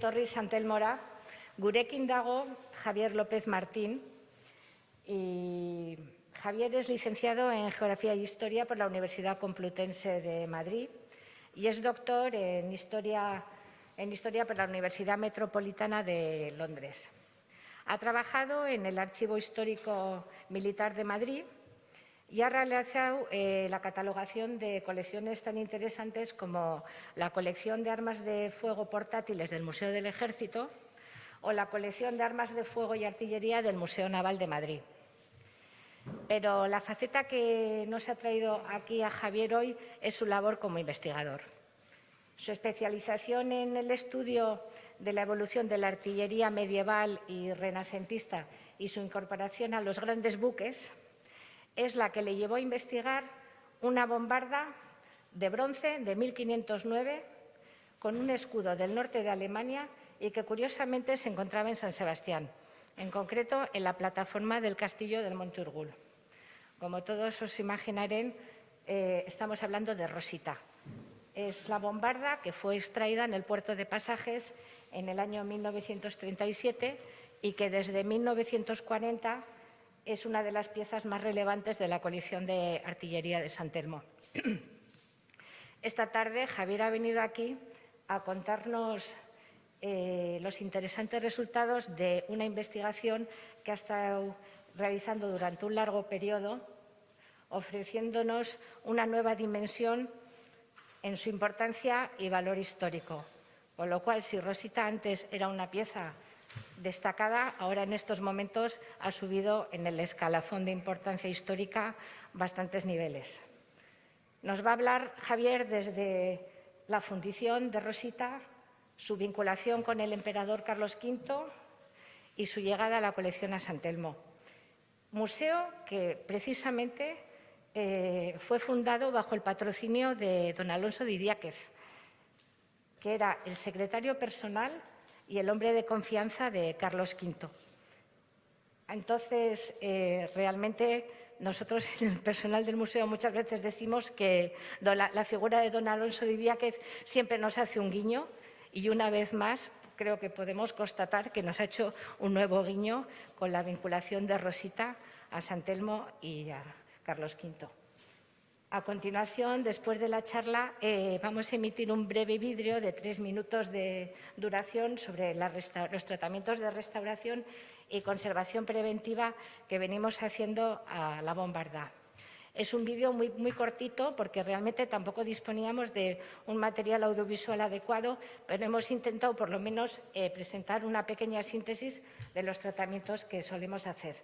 etorri Santelmora. Gurekin dago Javier López Martín. Y Javier es licenciado en Geografía y Historia por la Universidad Complutense de Madrid y es doctor en Historia por la Universidad Metropolitana de Londres. Ha trabajado en el Archivo Histórico Militar de Madrid y ha realizado la catalogación de colecciones tan interesantes como la colección de armas de fuego portátiles del Museo del Ejército o la colección de armas de fuego y artillería del Museo Naval de Madrid. Pero la faceta que nos ha traído aquí a Javier hoy es su labor como investigador. Su especialización en el estudio de la evolución de la artillería medieval y renacentista y su incorporación a los grandes buques es la que le llevó a investigar una bombarda de bronce de 1509 con un escudo del norte de Alemania y que curiosamente se encontraba en San Sebastián, en concreto en la plataforma del castillo del Monte Urgul. Como todos os imaginarán, estamos hablando de Rosita. Es la bombarda que fue extraída en el puerto de Pasajes en el año 1937 y que desde 1940 es una de las piezas más relevantes de la colección de artillería de San Telmo. Esta tarde Javier ha venido aquí a contarnos los interesantes resultados de una investigación que ha estado realizando durante un largo periodo, ofreciéndonos una nueva dimensión en su importancia y valor histórico. Con lo cual, si Rosita antes era una pieza destacada, ahora en estos momentos ha subido en el escalafón de importancia histórica bastantes niveles. Nos va a hablar Javier desde la fundición de Rosita, su vinculación con el emperador Carlos V y su llegada a la colección a San Telmo. Museo que precisamente fue fundado bajo el patrocinio de don Alonso de Idiáquez, que era el secretario personal y el hombre de confianza de Carlos V. Entonces, realmente nosotros, el personal del museo, muchas veces decimos que la figura de don Alonso de Idiáquez siempre nos hace un guiño y una vez más creo que podemos constatar que nos ha hecho un nuevo guiño con la vinculación de Rosita a San Telmo y a Carlos V. A continuación, después de la charla, vamos a emitir un breve vídeo de 3 minutos de duración sobre los tratamientos de restauración y conservación preventiva que venimos haciendo a la bombarda. Es un vídeo muy cortito porque realmente tampoco disponíamos de un material audiovisual adecuado, pero hemos intentado por lo menos presentar una pequeña síntesis de los tratamientos que solemos hacer.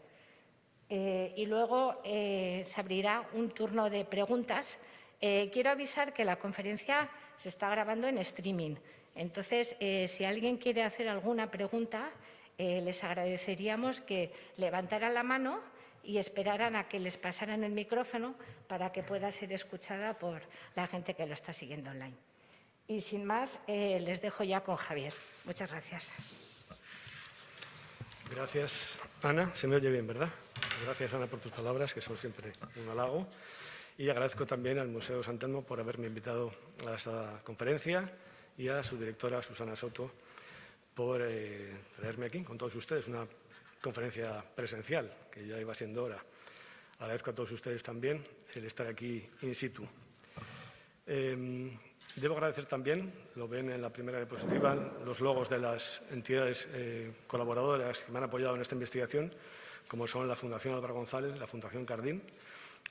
Y luego se abrirá un turno de preguntas. Quiero avisar que la conferencia se está grabando en streaming. Entonces, si alguien quiere hacer alguna pregunta, les agradeceríamos que levantaran la mano y esperaran a que les pasaran el micrófono para que pueda ser escuchada por la gente que lo está siguiendo online. Y sin más, les dejo ya con Javier. Muchas gracias. Gracias, Ana. Se me oye bien, ¿verdad? Gracias, Ana, por tus palabras, que son siempre un halago. Y agradezco también al Museo San Telmo por haberme invitado a esta conferencia y a su directora, Susana Soto, por traerme aquí con todos ustedes. Una conferencia presencial, que ya iba siendo hora. Agradezco a todos ustedes también el estar aquí in situ. Debo agradecer también, lo ven en la primera diapositiva, los logos de las entidades colaboradoras que me han apoyado en esta investigación, como son la Fundación Álvaro González, la Fundación Cardín,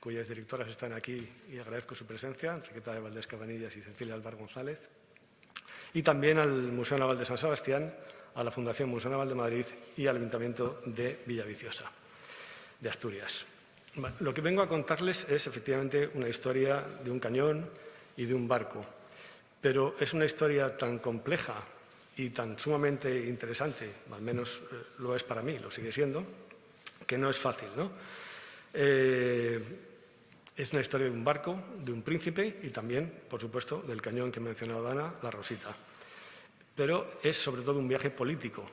cuyas directoras están aquí y agradezco su presencia, Enriqueta de Valdés Cabanillas y Cecilia Álvaro González, y también al Museo Naval de San Sebastián, a la Fundación Museo Naval de Madrid y al Ayuntamiento de Villaviciosa, de Asturias. Lo que vengo a contarles es efectivamente una historia de un cañón y de un barco, pero es una historia tan compleja y tan sumamente interesante, al menos lo es para mí, lo sigue siendo, que no es fácil, ¿no? Es una historia de un barco, de un príncipe y también, por supuesto, del cañón que mencionaba Ana, la Rosita. Pero es sobre todo un viaje político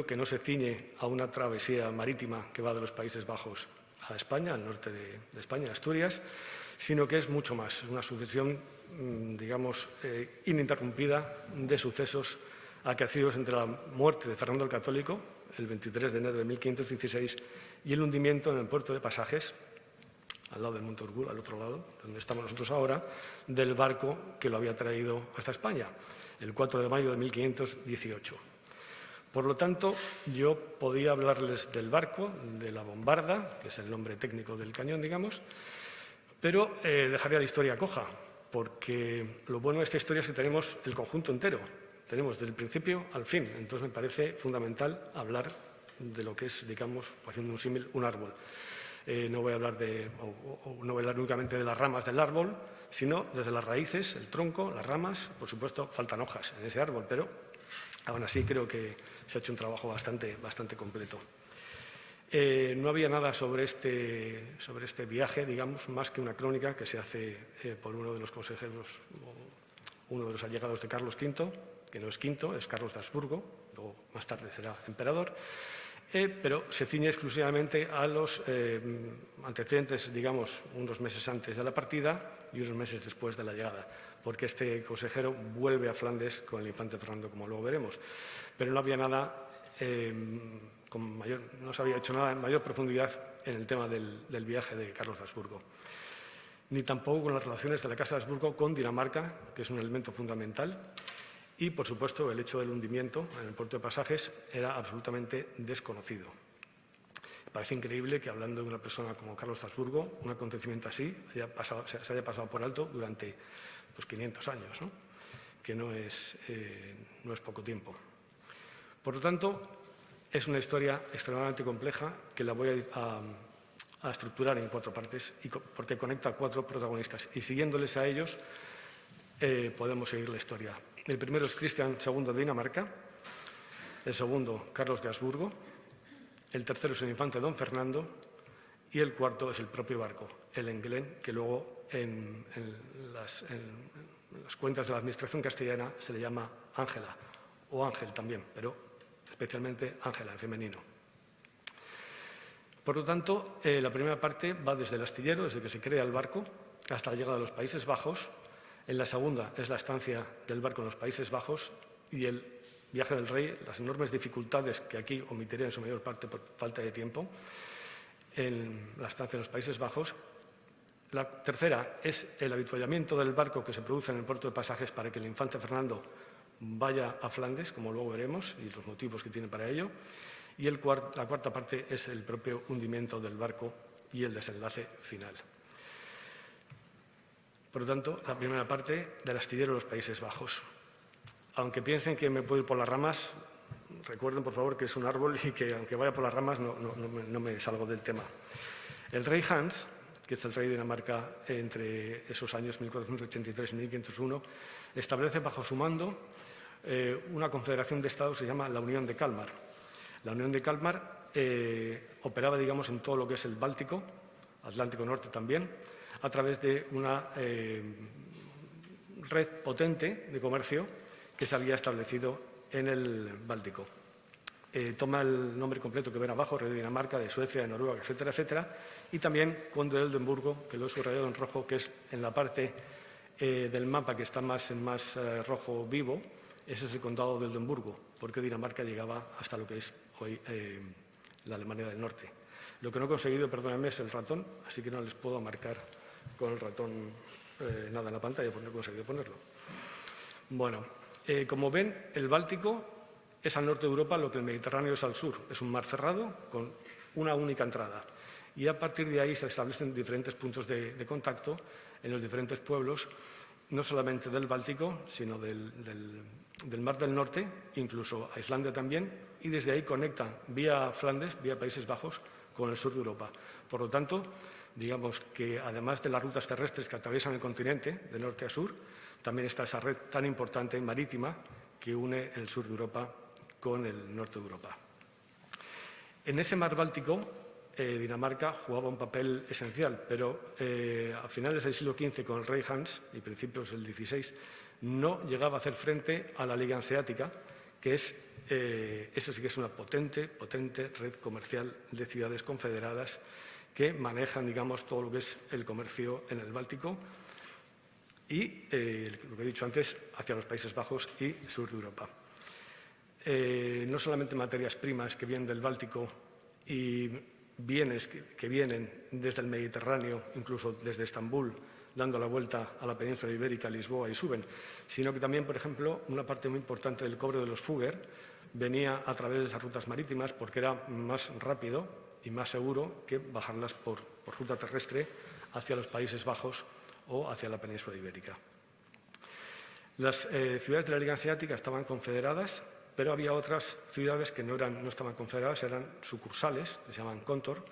que no se ciñe a una travesía marítima que va de los Países Bajos a España, al norte de España, Asturias, sino que es mucho más, una sucesión, digamos, ininterrumpida de sucesos acaecidos entre la muerte de Fernando el Católico, el 23 de enero de 1516, y el hundimiento en el puerto de Pasajes, al lado del Monte Urgul, al otro lado, donde estamos nosotros ahora, del barco que lo había traído hasta España, el 4 de mayo de 1518. Por lo tanto, yo podía hablarles del barco, de la bombarda, que es el nombre técnico del cañón, digamos, pero dejaría la historia coja, porque lo bueno de esta historia es que tenemos el conjunto entero, tenemos del principio al fin. Entonces me parece fundamental hablar de lo que es, digamos, haciendo un símil, un árbol. No voy a hablar no voy a hablar únicamente de las ramas del árbol, sino desde las raíces, el tronco, las ramas. Por supuesto, faltan hojas en ese árbol, pero aún así creo que se ha hecho un trabajo bastante completo. No había nada sobre este viaje, digamos, más que una crónica que se hace por uno de los consejeros, uno de los allegados de Carlos V, que no es V, es Carlos de Habsburgo, luego más tarde será emperador, pero se ciñe exclusivamente a los antecedentes, digamos, unos meses antes de la partida y unos meses después de la llegada, porque este consejero vuelve a Flandes con el infante Fernando, como luego veremos. Pero no había nada, no se había hecho nada en mayor profundidad en el tema del viaje de Carlos de Habsburgo, ni tampoco con las relaciones de la Casa de Habsburgo con Dinamarca, que es un elemento fundamental. Y, por supuesto, el hecho del hundimiento en el puerto de Pasajes era absolutamente desconocido. Me parece increíble que, hablando de una persona como Carlos de Habsburgo, un acontecimiento así se haya pasado por alto durante 500 años, ¿no? Que no es poco tiempo. Por lo tanto, es una historia extremadamente compleja que la voy a estructurar en 4 partes, porque conecta a 4 protagonistas. Y siguiéndoles a ellos, podemos seguir la historia. El primero es Cristian II de Dinamarca, el segundo Carlos de Habsburgo, el tercero es el infante don Fernando y el cuarto es el propio barco, el Engelén, que luego en las cuentas de la administración castellana se le llama Ángela, o Ángel también, pero especialmente Ángela en femenino. Por lo tanto, la primera parte va desde el astillero, desde que se crea el barco, hasta la llegada a los Países Bajos. En la segunda es la estancia del barco en los Países Bajos y el viaje del rey, las enormes dificultades que aquí omitiré en su mayor parte por falta de tiempo, en la estancia en los Países Bajos. La tercera es el avituallamiento del barco que se produce en el puerto de Pasajes para que el infante Fernando vaya a Flandes, como luego veremos, y los motivos que tiene para ello. Y la cuarta parte es el propio hundimiento del barco y el desenlace final. Por lo tanto, la primera parte del astillero de los Países Bajos. Aunque piensen que me puedo ir por las ramas, recuerden, por favor, que es un árbol y que, aunque vaya por las ramas, no me salgo del tema. El rey Hans, que es el rey de Dinamarca entre esos años 1483 y 1501, establece bajo su mando una confederación de estados que se llama la Unión de Kalmar. La Unión de Kalmar operaba, digamos, en todo lo que es el Báltico, Atlántico Norte también, a través de una red potente de comercio que se había establecido en el Báltico. Toma el nombre completo que ven abajo, rey de Dinamarca, de Suecia, de Noruega, etcétera, etcétera, y también conde de Oldenburgo, que lo he subrayado en rojo, que es en la parte del mapa que está más rojo vivo. Ese es el condado de Oldenburgo, porque Dinamarca llegaba hasta lo que es hoy la Alemania del Norte. Lo que no he conseguido, perdónenme, es el ratón, así que no les puedo marcar con el ratón nada en la pantalla, porque no he conseguido ponerlo. Bueno, como ven, el Báltico es al norte de Europa lo que el Mediterráneo es al sur. Es un mar cerrado con una única entrada. Y a partir de ahí se establecen diferentes puntos de contacto en los diferentes pueblos, no solamente del Báltico, sino del Mar del Norte, incluso a Islandia también, y desde ahí conectan vía Flandes, vía Países Bajos, con el sur de Europa. Por lo tanto, digamos que además de las rutas terrestres que atraviesan el continente de norte a sur, también está esa red tan importante marítima que une el sur de Europa con el norte de Europa. En ese mar Báltico, Dinamarca jugaba un papel esencial, pero a finales del siglo XV, con el rey Hans y principios del XVI, no llegaba a hacer frente a la Liga Hanseática, que es, eso sí que es una potente red comercial de ciudades confederadas que manejan, digamos, todo lo que es el comercio en el Báltico y, lo que he dicho antes, hacia los Países Bajos y sur de Europa. no solamente materias primas que vienen del Báltico y bienes que vienen desde el Mediterráneo, incluso desde Estambul, dando la vuelta a la península ibérica, Lisboa, y suben, sino que también, por ejemplo, una parte muy importante del cobre de los Fugger venía a través de esas rutas marítimas porque era más rápido y más seguro que bajarlas por ruta terrestre hacia los Países Bajos o hacia la península ibérica. Las ciudades de la Liga Hanseática estaban confederadas, pero había otras ciudades que no estaban confederadas, eran sucursales, que se llaman Kontor,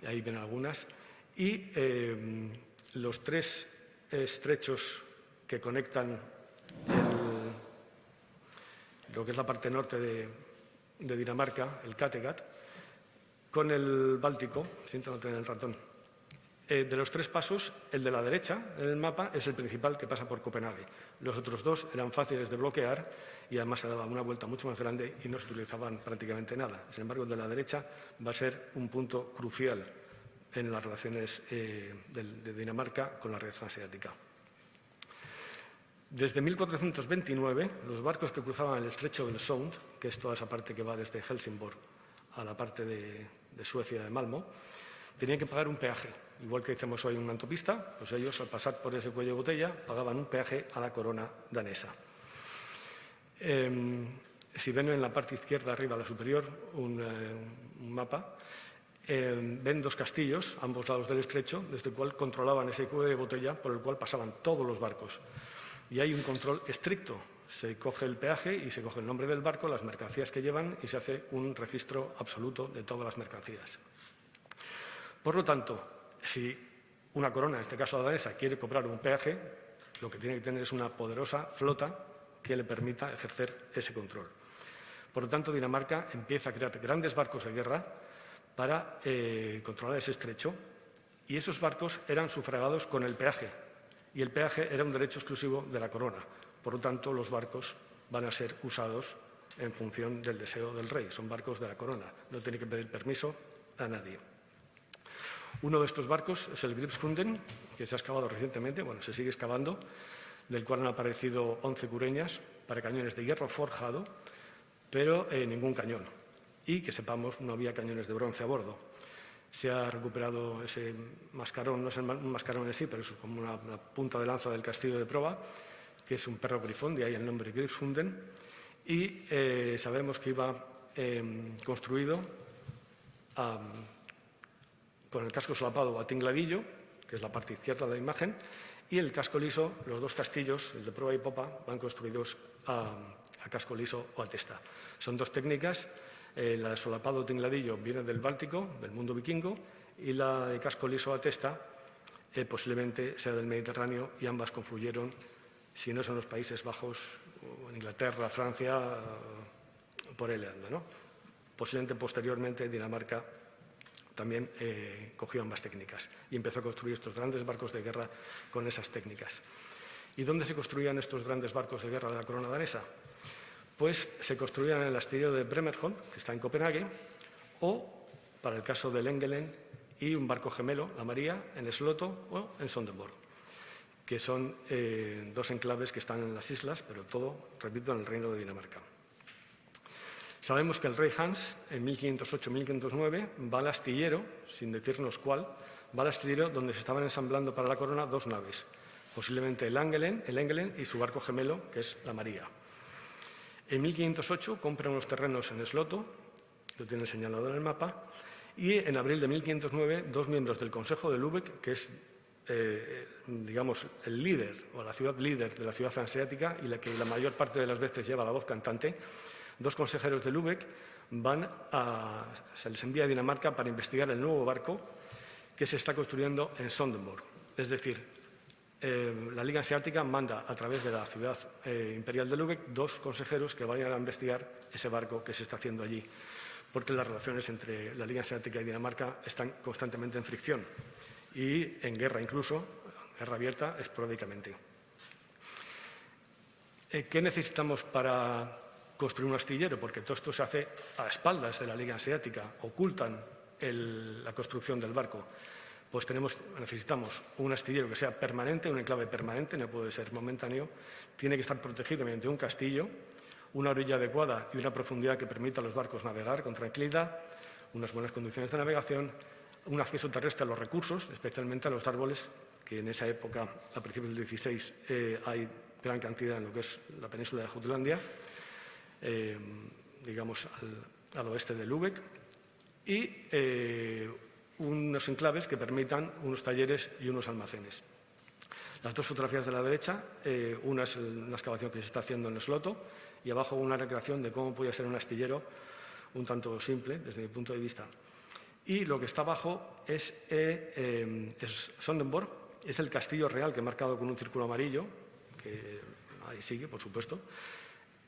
y ahí ven algunas, y los 3 estrechos que conectan lo que es la parte norte de Dinamarca, el Kattegat, con el Báltico, siento no tener el ratón. De los 3 pasos, el de la derecha en el mapa es el principal que pasa por Copenhague. Los otros 2 eran fáciles de bloquear y además se daba una vuelta mucho más grande y no se utilizaban prácticamente nada. Sin embargo, el de la derecha va a ser un punto crucial en las relaciones de Dinamarca con la red hanseática. Desde 1429, los barcos que cruzaban el estrecho del Sound, que es toda esa parte que va desde Helsingborg a la parte de Suecia, de Malmö, tenían que pagar un peaje. Igual que hacemos hoy en una autopista, pues ellos al pasar por ese cuello de botella pagaban un peaje a la corona danesa. Si ven en la parte izquierda arriba, a la superior, un mapa, ven 2 castillos, ambos lados del estrecho, desde el cual controlaban ese cuello de botella por el cual pasaban todos los barcos. Y hay un control estricto. Se coge el peaje y se coge el nombre del barco, las mercancías que llevan y se hace un registro absoluto de todas las mercancías. Por lo tanto, si una corona, en este caso la danesa, quiere cobrar un peaje, lo que tiene que tener es una poderosa flota que le permita ejercer ese control. Por lo tanto, Dinamarca empieza a crear grandes barcos de guerra para controlar ese estrecho, y esos barcos eran sufragados con el peaje, y el peaje era un derecho exclusivo de la corona. Por lo tanto, los barcos van a ser usados en función del deseo del rey. Son barcos de la corona, no tiene que pedir permiso a nadie. Uno de estos barcos es el Gripshunden, que se ha excavado recientemente, bueno, se sigue excavando, del cual han aparecido 11 cureñas para cañones de hierro forjado, pero ningún cañón. Y que sepamos, no había cañones de bronce a bordo. Se ha recuperado ese mascarón, no es un mascarón en sí, pero es como una punta de lanza del castillo de proa, que es un perro grifón, de ahí el nombre Gripshunden, y sabemos que iba construido con el casco solapado a tingladillo, que es la parte izquierda de la imagen, y el casco liso, los 2 castillos, el de proa y popa, van construidos a casco liso o a testa. Son 2 técnicas. La de solapado o tingladillo viene del Báltico, del mundo vikingo, y la de casco liso a testa posiblemente sea del Mediterráneo, y ambas confluyeron, si no son los Países Bajos, o en Inglaterra, Francia, por el Leandro, ¿no? Posiblemente posteriormente Dinamarca también cogió ambas técnicas y empezó a construir estos grandes barcos de guerra con esas técnicas. ¿Y dónde se construían estos grandes barcos de guerra de la corona danesa? Pues se construían en el astillero de Bremerholm, que está en Copenhague, o, para el caso del Engelen, y un barco gemelo, la María, en Sloto o en Sonderborg, que son 2 enclaves que están en las islas, pero todo, repito, en el reino de Dinamarca. Sabemos que el rey Hans, en 1508-1509, va al astillero, sin decirnos cuál, va al astillero donde se estaban ensamblando para la corona 2 naves, posiblemente el Engelen y su barco gemelo, que es la María. En 1508 compran unos terrenos en Sloto, lo tienen señalado en el mapa, y en abril de 1509 2 miembros del Consejo de Lübeck, que es digamos, el líder o la ciudad líder de la ciudad hanseática y la que la mayor parte de las veces lleva la voz cantante, 2 consejeros de Lübeck se les envía a Dinamarca para investigar el nuevo barco que se está construyendo en Sonderborg. Es decir, la Liga Hanseática manda a través de la ciudad imperial de Lübeck 2 consejeros que vayan a investigar ese barco que se está haciendo allí, porque las relaciones entre la Liga Hanseática y Dinamarca están constantemente en fricción y en guerra incluso, guerra abierta esporádicamente. ¿Qué necesitamos para construir un astillero? Porque todo esto se hace a espaldas de la Liga Hanseática, ocultan la construcción del barco. Pues necesitamos un astillero que sea permanente, un enclave permanente, no puede ser momentáneo, tiene que estar protegido mediante un castillo una orilla adecuada y una profundidad que permita a los barcos navegar con tranquilidad, unas buenas condiciones de navegación, un acceso terrestre a los recursos, especialmente a los árboles, que en esa época, a principios del XVI, hay gran cantidad en lo que es la península de Jutlandia, digamos al oeste de Lübeck, y unos enclaves que permitan unos talleres y unos almacenes. Las dos fotografías de la derecha, una es una excavación que se está haciendo en Sloto y abajo una recreación de cómo podía ser un astillero un tanto simple desde mi punto de vista. Y lo que está abajo es Sonderborg, es el castillo real que he marcado con un círculo amarillo, que ahí sigue, por supuesto,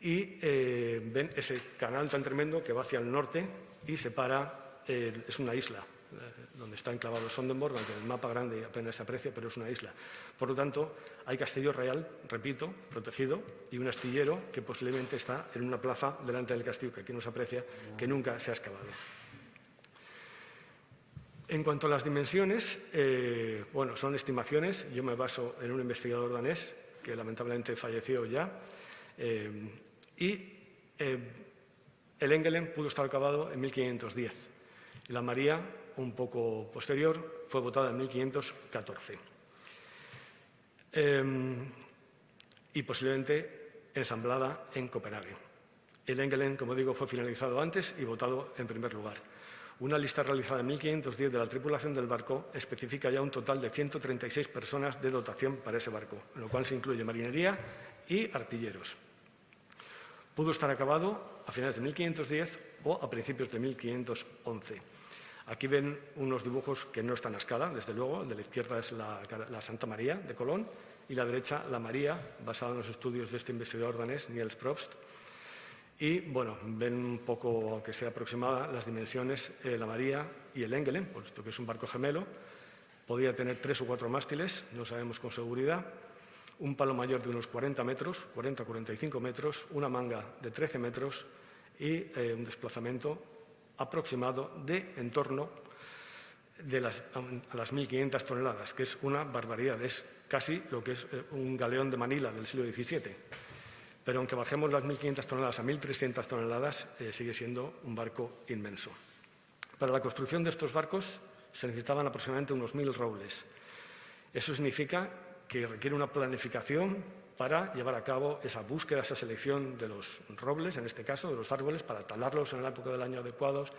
y ven ese canal tan tremendo que va hacia el norte y separa, es una isla, donde está enclavado Sonderborg, aunque en el mapa grande apenas se aprecia, pero es una isla. Por lo tanto, hay castillo real, repito, protegido, y un astillero que posiblemente está en una plaza delante del castillo, que aquí no se aprecia, que nunca se ha excavado. En cuanto a las dimensiones, bueno, son estimaciones. Yo me baso en un investigador danés, que lamentablemente falleció ya, y el Engelen pudo estar acabado en 1510. La María, un poco posterior, fue votada en 1514. Y posiblemente ensamblada en Copenhague. El Engelen, como digo, fue finalizado antes y votado en primer lugar. Una lista realizada en 1510 de la tripulación del barco especifica ya un total de 136 personas de dotación para ese barco, en lo cual se incluye marinería y artilleros. Pudo estar acabado a finales de 1510 o a principios de 1511. Aquí ven unos dibujos que no están a escala, desde luego. El de la izquierda es la Santa María de Colón y la derecha la María, basada en los estudios de este investigador danés, Niels Probst. Y, bueno, ven un poco, aunque sea aproximada, las dimensiones, la María y el Engelen, puesto que es un barco gemelo. Podía tener 3 o 4 mástiles, no sabemos con seguridad, un palo mayor de unos 40 metros, 40-45 metros, una manga de 13 metros y un desplazamiento aproximado de en torno a las 1.500 toneladas, que es una barbaridad, es casi lo que es un galeón de Manila del siglo XVII. Pero aunque bajemos las 1.500 toneladas a 1.300 toneladas, sigue siendo un barco inmenso. Para la construcción de estos barcos se necesitaban aproximadamente unos 1.000 robles. Eso significa que requiere una planificación para llevar a cabo esa búsqueda, esa selección de los robles, en este caso de los árboles, para talarlos en la época del año adecuados,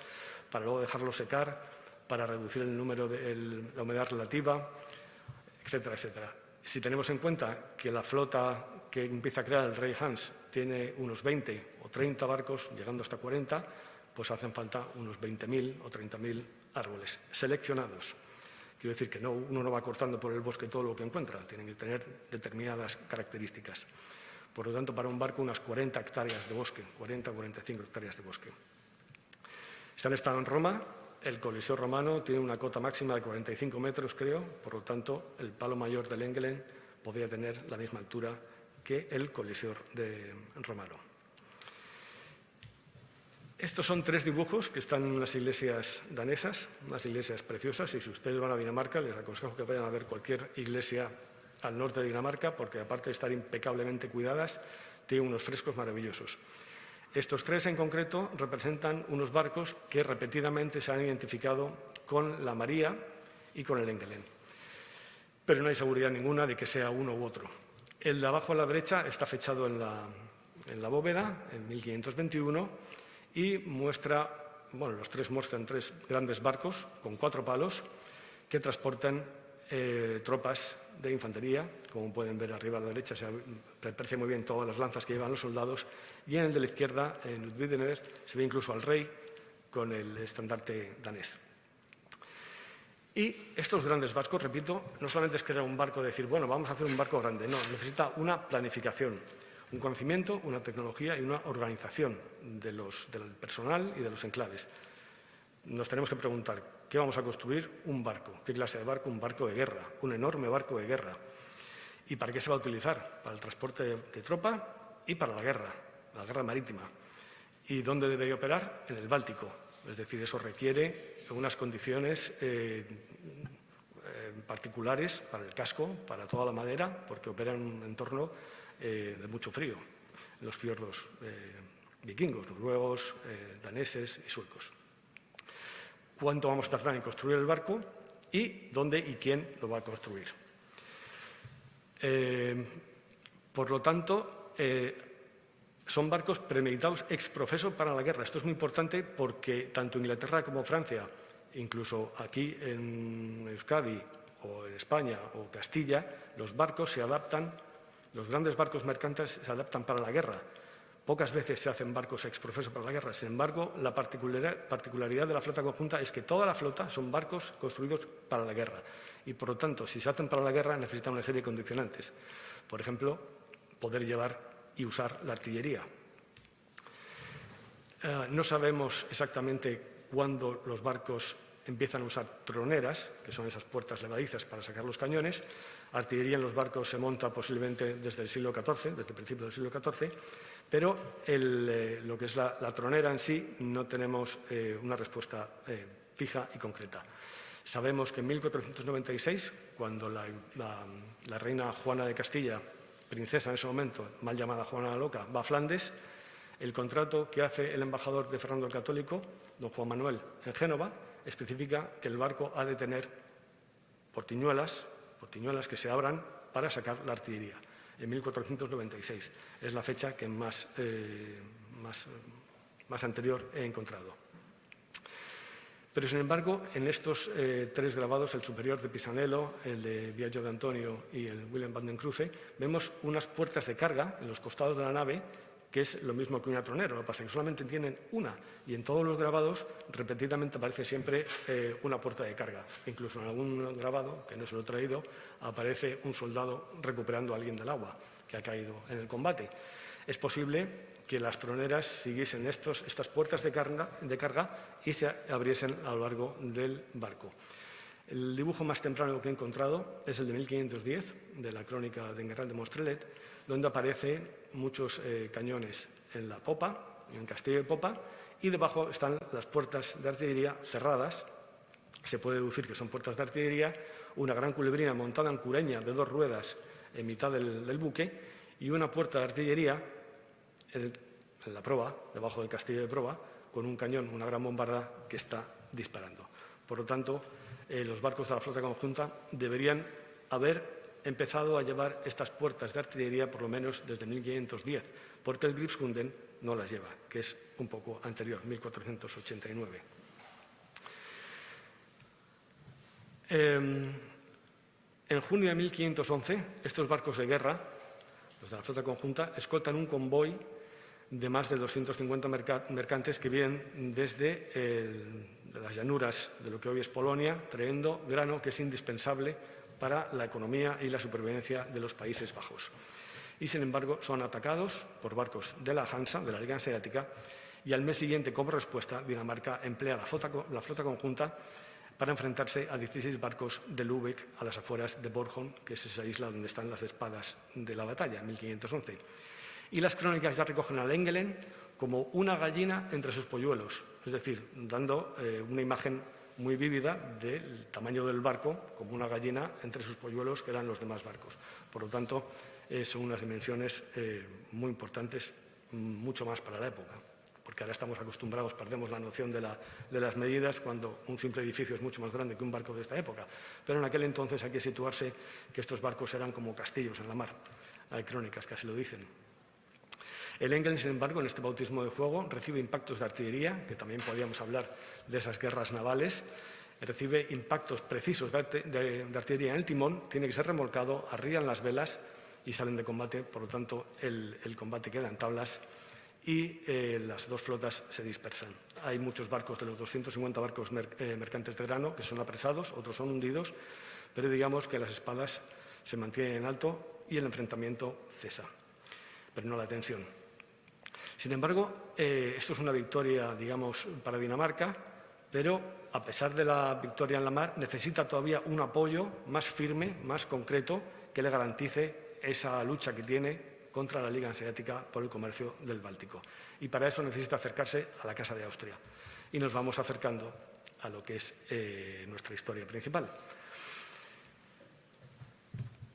para luego dejarlos secar, para reducir el número de la humedad relativa, etcétera, etcétera. Si tenemos en cuenta que la flota que empieza a crear el rey Hans tiene unos 20 o 30 barcos, llegando hasta 40, pues hacen falta unos 20.000 o 30.000 árboles seleccionados. Quiero decir que uno no va cortando por el bosque todo lo que encuentra, tienen que tener determinadas características. Por lo tanto, para un barco, unas 40 hectáreas de bosque, 40 o 45 hectáreas de bosque. Se han estado en Roma. El Coliseo romano tiene una cota máxima de 45 metros, creo. Por lo tanto, el palo mayor del Engelen podría tener la misma altura que el Coliseo romano. Estos son 3 dibujos que están en unas iglesias danesas, unas iglesias preciosas, y si ustedes van a Dinamarca les aconsejo que vayan a ver cualquier iglesia al norte de Dinamarca, porque aparte de estar impecablemente cuidadas, tienen unos frescos maravillosos. Estos 3 en concreto representan unos barcos que repetidamente se han identificado con la María y con el Engelen, pero no hay seguridad ninguna de que sea uno u otro. El de abajo a la derecha está fechado en la bóveda, en 1521, y muestra, bueno, los 3 muestran 3 grandes barcos con 4 palos que transportan tropas de infantería. Como pueden ver arriba a la derecha, se aprecia muy bien todas las lanzas que llevan los soldados, y en el de la izquierda, en Ludwigsburg, se ve incluso al rey con el estandarte danés. Y estos grandes barcos, repito, no solamente es crear un barco, decir, bueno, vamos a hacer un barco grande, no, necesita una planificación, un conocimiento, una tecnología y una organización del personal y de los enclaves. Nos tenemos que preguntar, ¿qué vamos a construir? Un barco. ¿Qué clase de barco? Un barco de guerra, un enorme barco de guerra. ¿Y para qué se va a utilizar? Para el transporte de tropa y para la guerra marítima. ¿Y dónde debería operar? En el Báltico. Es decir, eso requiere unas condiciones particulares para el casco, para toda la madera, porque opera en un entorno de mucho frío. los fiordos vikingos, noruegos, daneses y suecos. ¿Cuánto vamos a tardar en construir el barco y dónde y quién lo va a construir? Por lo tanto, son barcos premeditados ex professo para la guerra. Esto es muy importante porque tanto Inglaterra como Francia, incluso aquí en Euskadi o en España o Castilla, los barcos se adaptan, los grandes barcos mercantes se adaptan para la guerra. Pocas veces se hacen barcos ex professo para la guerra. Sin embargo, la particularidad de la flota conjunta es que toda la flota son barcos construidos para la guerra. Y, por lo tanto, si se hacen para la guerra, necesitan una serie de condicionantes. Por ejemplo, poder llevar y usar la artillería. No sabemos exactamente cuándo los barcos empiezan a usar troneras, que son esas puertas levadizas para sacar los cañones. Artillería en los barcos se monta posiblemente desde el siglo XIV, desde el principio del siglo XIV, pero lo que es la tronera en sí no tenemos una respuesta fija y concreta. Sabemos que en 1496, cuando la reina Juana de Castilla, princesa en ese momento, mal llamada Juana la Loca, va a Flandes, el contrato que hace el embajador de Fernando el Católico, don Juan Manuel, en Génova, especifica que el barco ha de tener portiñuelas que se abran para sacar la artillería. En 1496 es la fecha que más anterior he encontrado. Pero, sin embargo, en estos tres grabados, el superior de Pisanello, el de Biagio de Antonio y el Willem van den Cruce, vemos unas puertas de carga en los costados de la nave, que es lo mismo que una tronera. Lo que pasa es que solamente tienen una, y en todos los grabados repetidamente aparece siempre una puerta de carga. Incluso en algún grabado, que no se lo he traído, aparece un soldado recuperando a alguien del agua que ha caído en el combate. Es posible que las troneras siguiesen estas puertas de carga y se abriesen a lo largo del barco. El dibujo más temprano que he encontrado es el de 1510, de la crónica de Enguerrand de Monstrelet, donde aparecen muchos cañones en la popa, en el castillo de popa, y debajo están las puertas de artillería cerradas. Se puede deducir que son puertas de artillería, una gran culebrina montada en cureña de 2 ruedas en mitad del buque y una puerta de artillería en la proa, debajo del castillo de proa, con un cañón, una gran bombarda que está disparando. Por lo tanto, los barcos de la flota conjunta deberían haber empezado a llevar estas puertas de artillería por lo menos desde 1510, porque el Gripskunden no las lleva, que es un poco anterior, 1489. En junio de 1511, estos barcos de guerra, los de la flota conjunta, escoltan un convoy de más de 250 mercantes que vienen desde las llanuras de lo que hoy es Polonia, trayendo grano que es indispensable para la economía y la supervivencia de los Países Bajos. Y, sin embargo, son atacados por barcos de la Hansa, de la Liga Hanseática, y al mes siguiente, como respuesta, Dinamarca emplea la flota conjunta para enfrentarse a 16 barcos de Lübeck a las afueras de Bornholm, que es esa isla donde están las espadas de la batalla, en 1511. Y las crónicas ya recogen a Lengelen como una gallina entre sus polluelos, es decir, dando una imagen muy vívida del tamaño del barco como una gallina entre sus polluelos, que eran los demás barcos. Por lo tanto, son unas dimensiones muy importantes, mucho más para la época, porque ahora estamos acostumbrados, perdemos la noción de las medidas cuando un simple edificio es mucho más grande que un barco de esta época. Pero en aquel entonces hay que situarse que estos barcos eran como castillos en la mar. Hay crónicas que así lo dicen. El Engelen, sin embargo, en este bautismo de fuego, recibe impactos de artillería, que también podríamos hablar de esas guerras navales, recibe impactos precisos de artillería en el timón, tiene que ser remolcado, arrían las velas y salen de combate. Por lo tanto, el combate queda en tablas y las dos flotas se dispersan. Hay muchos barcos, de los 250 barcos mercantes de grano, que son apresados, otros son hundidos, pero digamos que las espadas se mantienen en alto y el enfrentamiento cesa, pero no la tensión. Sin embargo, esto es una victoria, digamos, para Dinamarca, pero a pesar de la victoria en la mar, necesita todavía un apoyo más firme, más concreto, que le garantice esa lucha que tiene contra la Liga Hanseática por el comercio del Báltico. Y para eso necesita acercarse a la Casa de Austria. Y nos vamos acercando a lo que es nuestra historia principal.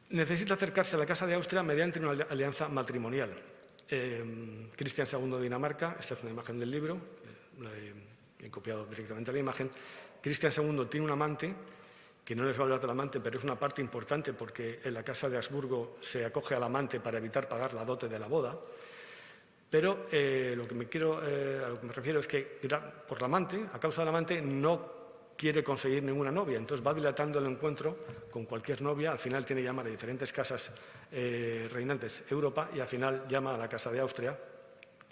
Necesita acercarse a la Casa de Austria mediante una alianza matrimonial. Cristian II de Dinamarca, esta es una imagen del libro, la he copiado directamente la imagen. Cristian II tiene un amante, que no les voy a hablar del amante, pero es una parte importante porque en la Casa de Habsburgo se acoge al amante para evitar pagar la dote de la boda. Pero a lo que me refiero es que por el amante, a causa del amante, no quiere conseguir ninguna novia, entonces va dilatando el encuentro con cualquier novia, al final tiene que llamar a diferentes casas reinantes de Europa y al final llama a la Casa de Austria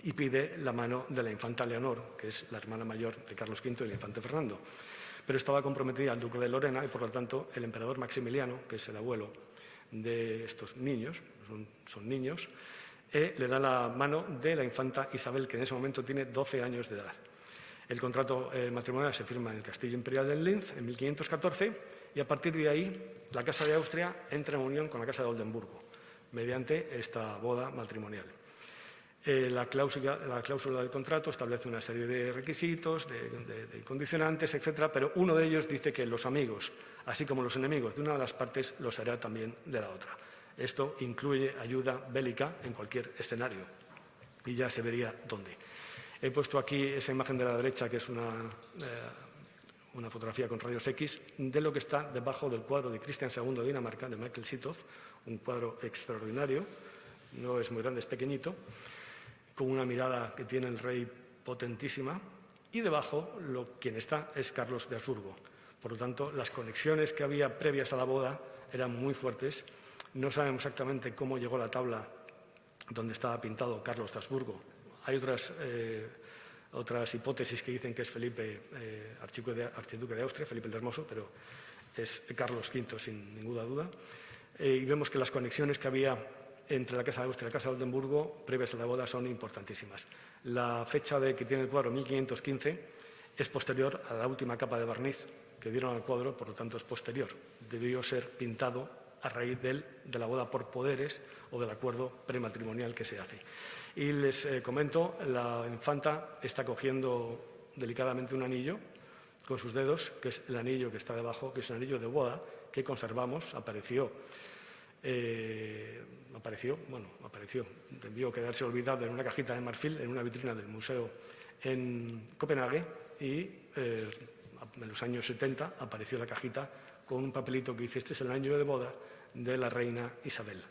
y pide la mano de la infanta Leonor, que es la hermana mayor de Carlos V y el infante Fernando. Pero estaba comprometida al duque de Lorena y, por lo tanto, el emperador Maximiliano, que es el abuelo de estos niños, son niños, le da la mano de la infanta Isabel, que en ese momento tiene 12 años de edad. El contrato matrimonial se firma en el Castillo Imperial de Linz en 1514 y a partir de ahí la Casa de Austria entra en unión con la Casa de Oldenburgo mediante esta boda matrimonial. La cláusula del contrato establece una serie de requisitos, de condicionantes, etc., pero uno de ellos dice que los amigos, así como los enemigos de una de las partes, los hará también de la otra. Esto incluye ayuda bélica en cualquier escenario y ya se vería dónde. He puesto aquí esa imagen de la derecha, que es una fotografía con rayos X, de lo que está debajo del cuadro de Cristian II de Dinamarca, de Michael Sittow, un cuadro extraordinario, no es muy grande, es pequeñito, con una mirada que tiene el rey potentísima, y debajo quien está es Carlos de Habsburgo. Por lo tanto, las conexiones que había previas a la boda eran muy fuertes. No sabemos exactamente cómo llegó la tabla donde estaba pintado Carlos de Habsburgo. Hay otras hipótesis que dicen que es Felipe, archiduque de Austria, Felipe el Hermoso, pero es Carlos V sin ninguna duda. Y vemos que las conexiones que había entre la Casa de Austria y la Casa de Oldenburgo previas a la boda son importantísimas. La fecha que tiene el cuadro, 1515, es posterior a la última capa de barniz que dieron al cuadro, por lo tanto es posterior. Debió ser pintado a raíz de la boda por poderes o del acuerdo prematrimonial que se hace. Y les comento, la infanta está cogiendo delicadamente un anillo con sus dedos, que es el anillo que está debajo, que es el anillo de boda que conservamos, apareció, debió quedarse olvidado en una cajita de marfil, en una vitrina del museo en Copenhague y en los años 70 apareció la cajita con un papelito que dice: este es el anillo de boda de la reina Isabel.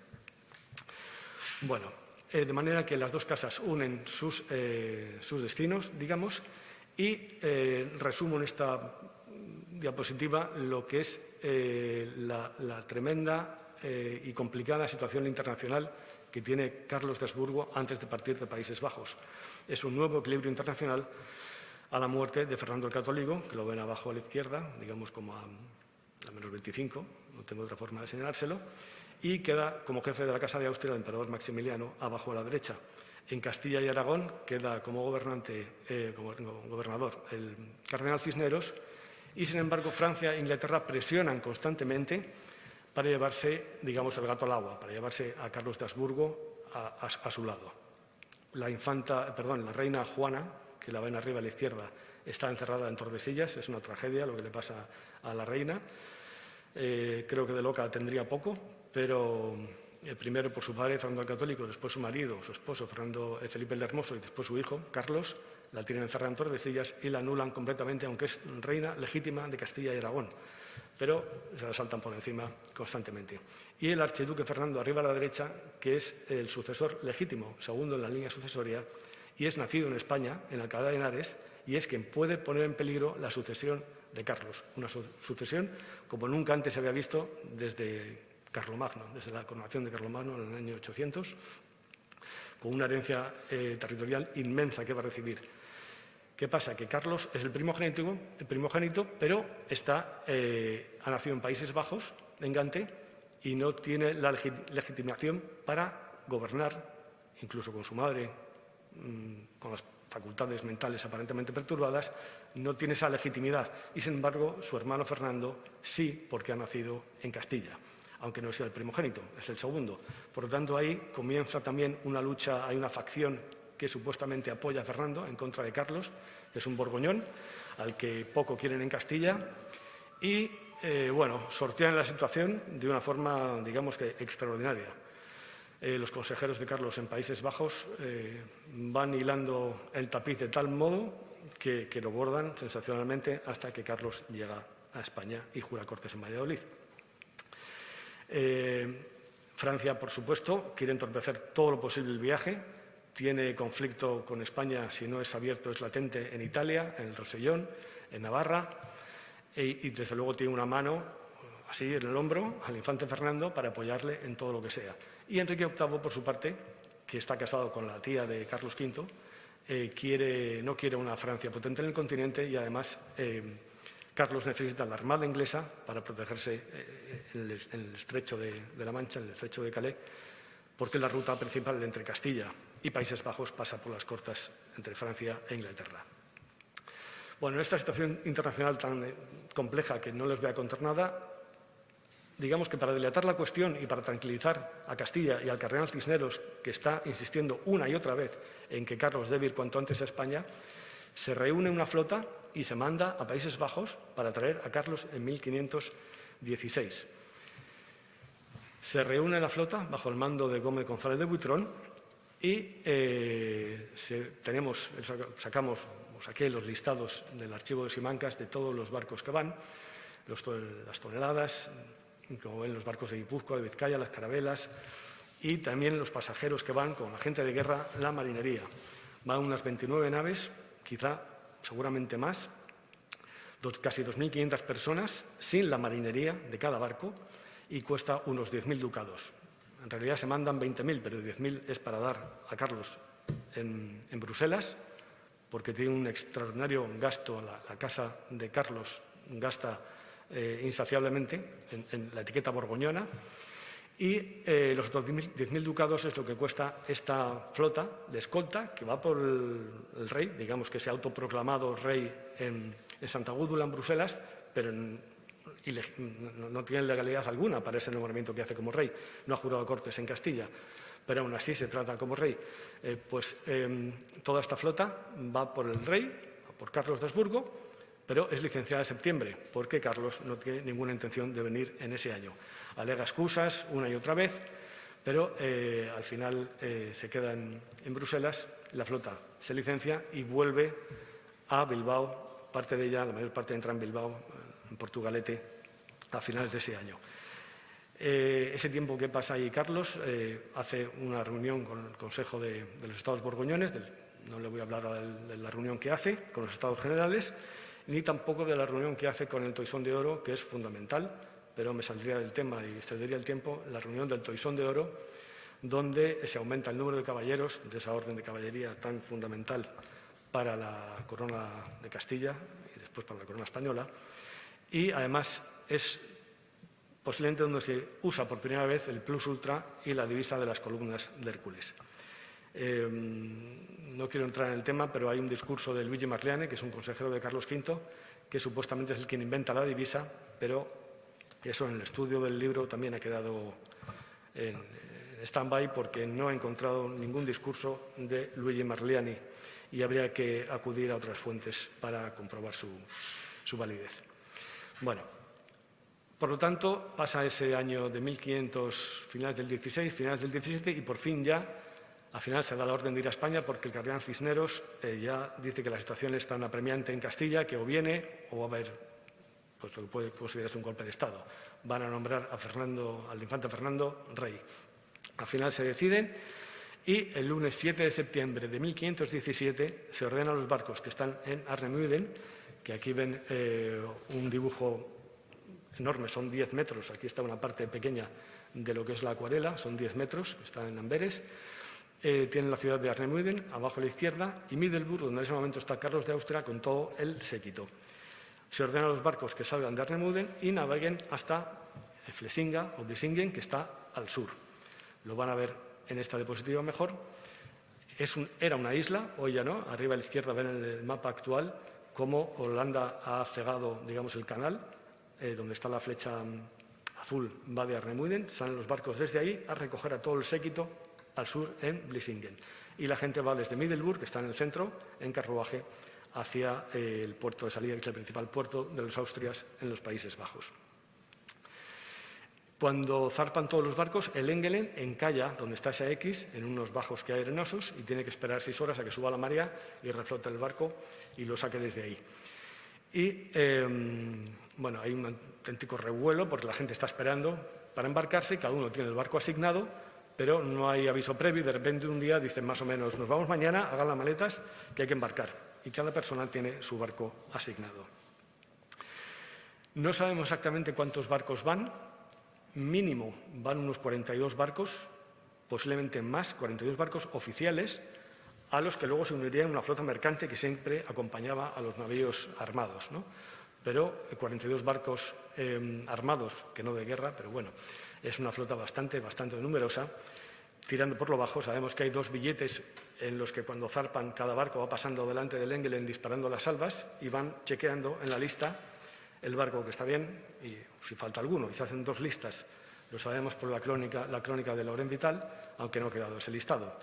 Bueno, de manera que las dos casas unen sus destinos, digamos, y resumo en esta diapositiva lo que es la tremenda y complicada situación internacional que tiene Carlos de Habsburgo antes de partir de Países Bajos. Es un nuevo equilibrio internacional a la muerte de Fernando el Católico, que lo ven abajo a la izquierda, digamos como a menos 25, no tengo otra forma de señalárselo, y queda como jefe de la Casa de Austria el emperador Maximiliano abajo a la derecha. En Castilla y Aragón queda como gobernador el cardenal Cisneros y, sin embargo, Francia e Inglaterra presionan constantemente para llevarse, digamos, el gato al agua, para llevarse a Carlos de Habsburgo a su lado. La reina Juana, que la ven arriba a la izquierda, está encerrada en Tordesillas, es una tragedia lo que le pasa a la reina. Creo que de loca tendría poco, pero primero por su padre, Fernando el Católico, después su marido, su esposo, Felipe el Hermoso, y después su hijo, Carlos, la tienen encerrada en Tordesillas y la anulan completamente, aunque es reina legítima de Castilla y Aragón, pero se la saltan por encima constantemente. Y el archiduque Fernando, arriba a la derecha, que es el sucesor legítimo, segundo en la línea sucesoria, y es nacido en España, en Alcalá de Henares, y es quien puede poner en peligro la sucesión de Carlos, una sucesión como nunca antes se había visto desde Carlomagno, desde la coronación de Carlomagno en el año 800, con una herencia territorial inmensa que va a recibir. ¿Qué pasa? Que Carlos es el primogénito, pero ha nacido en Países Bajos, en Gante, y no tiene la legitimación para gobernar, incluso con su madre, con las facultades mentales aparentemente perturbadas, no tiene esa legitimidad. Y, sin embargo, su hermano Fernando sí, porque ha nacido en Castilla, aunque no sea el primogénito, es el segundo. Por lo tanto, ahí comienza también una lucha, hay una facción que supuestamente apoya a Fernando en contra de Carlos, que es un borgoñón, al que poco quieren en Castilla, y sortean la situación de una forma, digamos que extraordinaria. Los consejeros de Carlos en Países Bajos van hilando el tapiz de tal modo que lo bordan sensacionalmente hasta que Carlos llega a España y jura cortes en Valladolid. Francia, por supuesto, quiere entorpecer todo lo posible el viaje. Tiene conflicto con España, si no es abierto, es latente en Italia, en el Rosellón, en Navarra, y desde luego tiene una mano así en el hombro al infante Fernando para apoyarle en todo lo que sea. Y Enrique VIII, por su parte, que está casado con la tía de Carlos V, no quiere una Francia potente en el continente y además Carlos necesita la armada inglesa para protegerse en el estrecho de la Mancha, en el estrecho de Calais, porque la ruta principal entre Castilla y Países Bajos pasa por las costas entre Francia e Inglaterra. Bueno, en esta situación internacional tan compleja que no les voy a contar nada, digamos que para dilatar la cuestión y para tranquilizar a Castilla y al cardenal Cisneros, que está insistiendo una y otra vez en que Carlos debe ir cuanto antes a España, se reúne una flota y se manda a Países Bajos para traer a Carlos en 1516. Se reúne la flota bajo el mando de Gómez González de Buitrón y saqué los listados del archivo de Simancas de todos los barcos que van, las toneladas, como ven los barcos de Guipúzcoa, de Vizcaya, las carabelas y también los pasajeros que van con la gente de guerra, la marinería. Van unas 29 naves, quizá, seguramente más, casi 2.500 personas, sin la marinería de cada barco, y cuesta unos 10.000 ducados. En realidad se mandan 20.000, pero 10.000 es para dar a Carlos en Bruselas, porque tiene un extraordinario gasto, la casa de Carlos gasta insaciablemente en la etiqueta borgoñona, y los otros 10.000 ducados es lo que cuesta esta flota de escolta que va por el rey, digamos que se ha autoproclamado rey en Santa Gúdula, en Bruselas, pero no tiene legalidad alguna para ese nombramiento que hace como rey. No ha jurado cortes en Castilla, pero aún así se trata como rey. Toda esta flota va por el rey, por Carlos de Habsburgo, pero es licenciada en septiembre, porque Carlos no tiene ninguna intención de venir en ese año. Alega excusas una y otra vez, pero al final se queda en Bruselas, la flota se licencia y vuelve a Bilbao, parte de ella, la mayor parte entra en Bilbao, en Portugalete, a finales de ese año. Ese tiempo que pasa ahí Carlos hace una reunión con el Consejo de los Estados Borgoñones, no le voy a hablar ahora de la reunión que hace con los Estados Generales, ni tampoco de la reunión que hace con el Toisón de Oro, que es fundamental, pero me saldría del tema y excedería el tiempo, la reunión del Toisón de Oro, donde se aumenta el número de caballeros de esa orden de caballería tan fundamental para la corona de Castilla y después para la corona española, y además es posiblemente donde se usa por primera vez el plus ultra y la divisa de las columnas de Hércules. No quiero entrar en el tema, pero hay un discurso de Luigi Marliane, que es un consejero de Carlos V, que supuestamente es el quien inventa la divisa, pero eso en el estudio del libro también ha quedado en stand-by porque no he encontrado ningún discurso de Luigi Marliani y habría que acudir a otras fuentes para comprobar su validez. Bueno, por lo tanto, pasa ese año de 1500, finales del 16, finales del 17, y por fin ya, al final se da la orden de ir a España porque el cardenal Cisneros ya dice que la situación es tan apremiante en Castilla que o viene o va a haber pues, lo que puede considerarse un golpe de Estado. Van a nombrar al infante Fernando rey. Al final se deciden y el lunes 7 de septiembre de 1517 se ordenan los barcos que están en Arnemuiden, que aquí ven un dibujo enorme, son 10 metros, aquí está una parte pequeña de lo que es la acuarela, son 10 metros, están en Amberes, tienen la ciudad de Arnemuiden, abajo a la izquierda, y Middelburg, donde en ese momento está Carlos de Austria con todo el séquito. Se ordenan los barcos que salgan de Arnemuiden y naveguen hasta Flesinga o Vlissingen, que está al sur. Lo van a ver en esta diapositiva mejor. Era una isla, hoy ya no, arriba a la izquierda ven en el mapa actual cómo Holanda ha cegado, digamos, el canal, donde está la flecha azul va de Arnemuiden, salen los barcos desde ahí a recoger a todo el séquito al sur en Vlissingen. Y la gente va desde Middelburg, que está en el centro, en carruaje, hacia el puerto de salida, que es el principal puerto de los Austrias en los Países Bajos. Cuando zarpan todos los barcos, el Engelen encalla donde está esa X, en unos bajos que hay arenosos, y tiene que esperar 6 horas a que suba la marea y reflote el barco y lo saque desde ahí. Y bueno, hay un auténtico revuelo porque la gente está esperando para embarcarse, cada uno tiene el barco asignado, pero no hay aviso previo y de repente un día dicen más o menos, nos vamos mañana, hagan las maletas que hay que embarcar. Y cada persona tiene su barco asignado. No sabemos exactamente cuántos barcos van. Mínimo van unos 42 barcos, posiblemente más, 42 barcos oficiales, a los que luego se uniría una flota mercante que siempre acompañaba a los navíos armados, ¿no? Pero 42 barcos armados, que no de guerra, pero bueno, es una flota bastante numerosa. Tirando por lo bajo, sabemos que hay 2 billetes en los que cuando zarpan cada barco va pasando delante del Engelen disparando las salvas y van chequeando en la lista el barco que está bien y si falta alguno. Y se hacen 2 listas, lo sabemos por la crónica de Laurent Vital, aunque no ha quedado ese listado.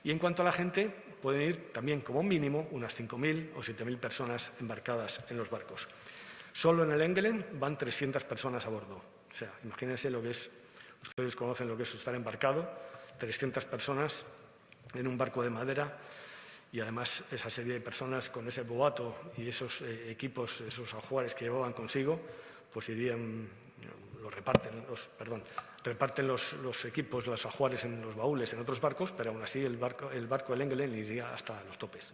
Y en cuanto a la gente, pueden ir también como mínimo unas 5.000 o 7.000 personas embarcadas en los barcos. Solo en el Engelen van 300 personas a bordo. O sea, imagínense lo que es, ustedes conocen lo que es estar embarcado, 300 personas en un barco de madera y además esa serie de personas con ese boato y esos equipos, esos ajuares que llevaban consigo, pues irían, reparten los equipos, los ajuares en los baúles en otros barcos, pero aún así el barco del Engelen iría hasta los topes.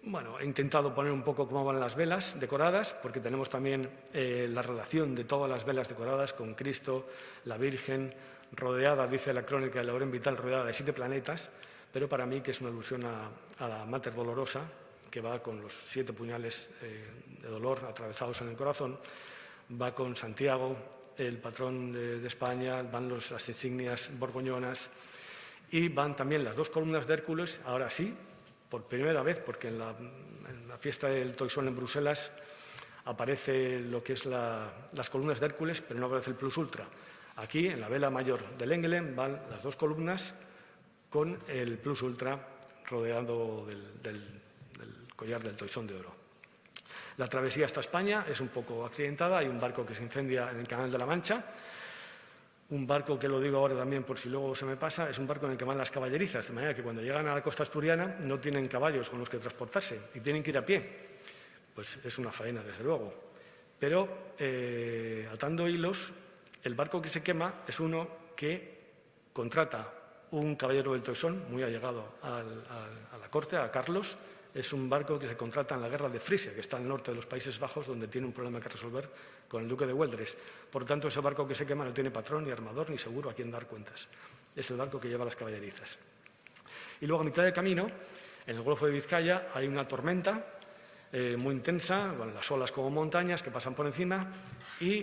Bueno, he intentado poner un poco cómo van las velas decoradas, porque tenemos también la relación de todas las velas decoradas con Cristo, la Virgen, rodeada, dice la crónica de Laurent Vital, rodeada de 7 planetas, pero para mí que es una alusión a la Mater Dolorosa, que va con los 7 puñales de dolor atravesados en el corazón, va con Santiago, el patrón de España, van las insignias borgoñonas y van también las 2 columnas de Hércules, ahora sí, por primera vez, porque en la fiesta del Toisón en Bruselas aparece lo que es las columnas de Hércules, pero no aparece el plus ultra. Aquí, en la vela mayor del Engelen, van las 2 columnas con el plus ultra rodeado del collar del Toisón de oro. La travesía hasta España es un poco accidentada, hay un barco que se incendia en el Canal de la Mancha, un barco que lo digo ahora también por si luego se me pasa, es un barco en el que van las caballerizas, de manera que cuando llegan a la costa asturiana no tienen caballos con los que transportarse y tienen que ir a pie. Pues es una faena, desde luego. Pero atando hilos, el barco que se quema es uno que contrata un caballero del Toisón, muy allegado a la corte, a Carlos. Es un barco que se contrata en la guerra de Frisia, que está al norte de los Países Bajos, donde tiene un problema que resolver con el duque de Hueldres. Por tanto, ese barco que se quema no tiene patrón, ni armador, ni seguro a quien dar cuentas. Es el barco que lleva las caballerizas. Y luego, a mitad de camino, en el Golfo de Vizcaya, hay una tormenta muy intensa, con las olas como montañas que pasan por encima y